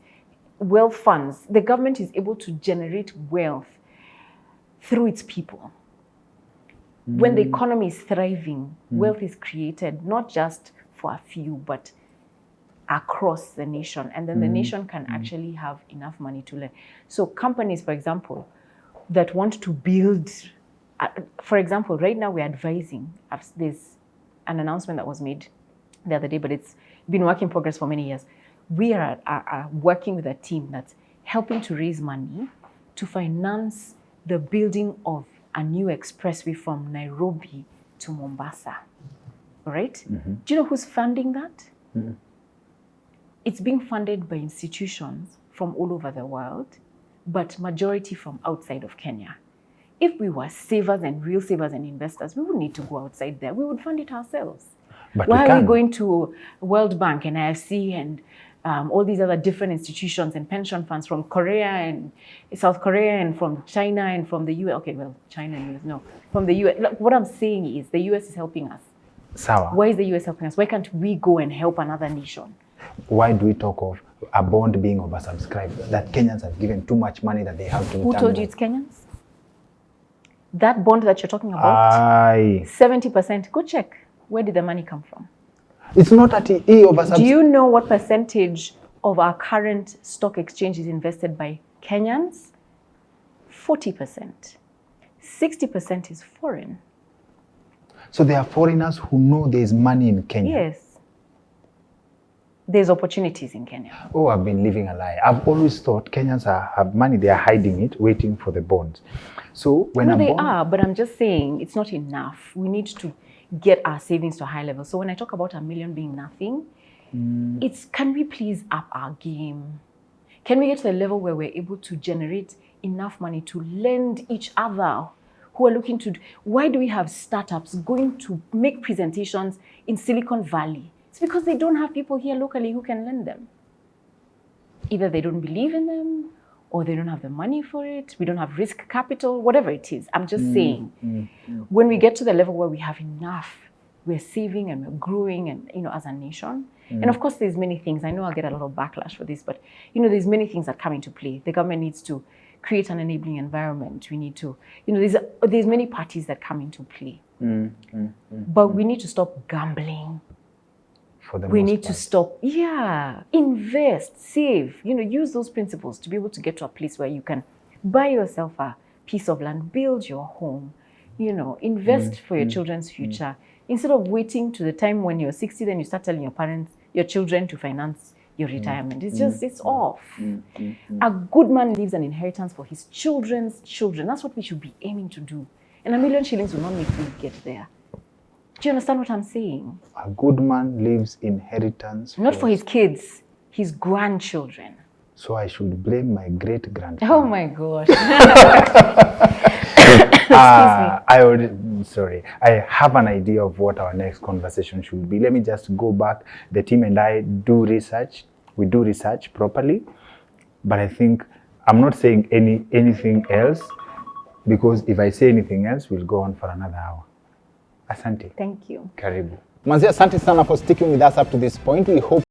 wealth funds. The government is able to generate wealth through its people. When the economy is thriving, wealth is created, not just for a few, but across the nation. And then the nation can actually have enough money to lend. So companies, for example, that want to build, for example, right now we're advising, there's an announcement that was made the other day, but it's been work in progress for many years. We are working with a team that's helping to raise money to finance the building of a new expressway from Nairobi to Mombasa. all right? Do you know who's funding that? It's being funded by institutions from all over the world, but majority from outside of Kenya. If we were savers and real savers and investors, we wouldn't need to go outside there. We would fund it ourselves. But why are we going to World Bank and IFC and all these other different institutions and pension funds from Korea and South Korea and from China and from the US? Okay, well, China and US, no. From the US. Look, what I'm saying is the US is helping us. Sawa. Why is the US helping us? Why can't we go and help another nation? Why do we talk of a bond being oversubscribed? That Kenyans have given too much money that they have to return. Who told you it's Kenyans? That bond that you're talking about, 70%, go check. Where did the money come from? It's not at the oversubscribed. Do you know what percentage of our current stock exchange is invested by Kenyans? 40%. 60% is foreign. So there are foreigners who know there's money in Kenya. Yes. There's opportunities in Kenya. Oh, I've been living a lie. I've always thought Kenyans have money, they are hiding it, waiting for the bonds. So when no, they are, but I'm just saying it's not enough. We need to get our savings to a high level. So when I talk about $1 million being nothing, it's can we please up our game? Can we get to the level where we're able to generate enough money to lend each other who are looking to... Why do we have startups going to make presentations in Silicon Valley? It's because they don't have people here locally who can lend them. Either they don't believe in them, or they don't have the money for it. We don't have risk capital, whatever it is. I'm just saying, when we get to the level where we have enough, we're saving and we're growing, and as a nation. And of course, there's many things. I know I'll get a lot of backlash for this, but there's many things that come into play. The government needs to create an enabling environment. We need to, there's many parties that come into play. But we need to stop gambling. We need to stop, invest, save, use those principles to be able to get to a place where you can buy yourself a piece of land, build your home, invest for your children's future. Instead of waiting to the time when you're 60, then you start telling your children to finance your retirement. It's off. A good man leaves an inheritance for his children's children. That's what we should be aiming to do. And $1 million shillings will not make you get there. Do you understand what I'm saying? A good man leaves inheritance. Not for his kids, his grandchildren. So I should blame my great-grandfather. Oh my gosh. I have an idea of what our next conversation should be. Let me just go back. The team and I do research. We do research properly. But I think I'm not saying anything else, because if I say anything else, we'll go on for another hour. Asante. Thank you. Karibu. Manzi, asante sana for sticking with us up to this point. We hope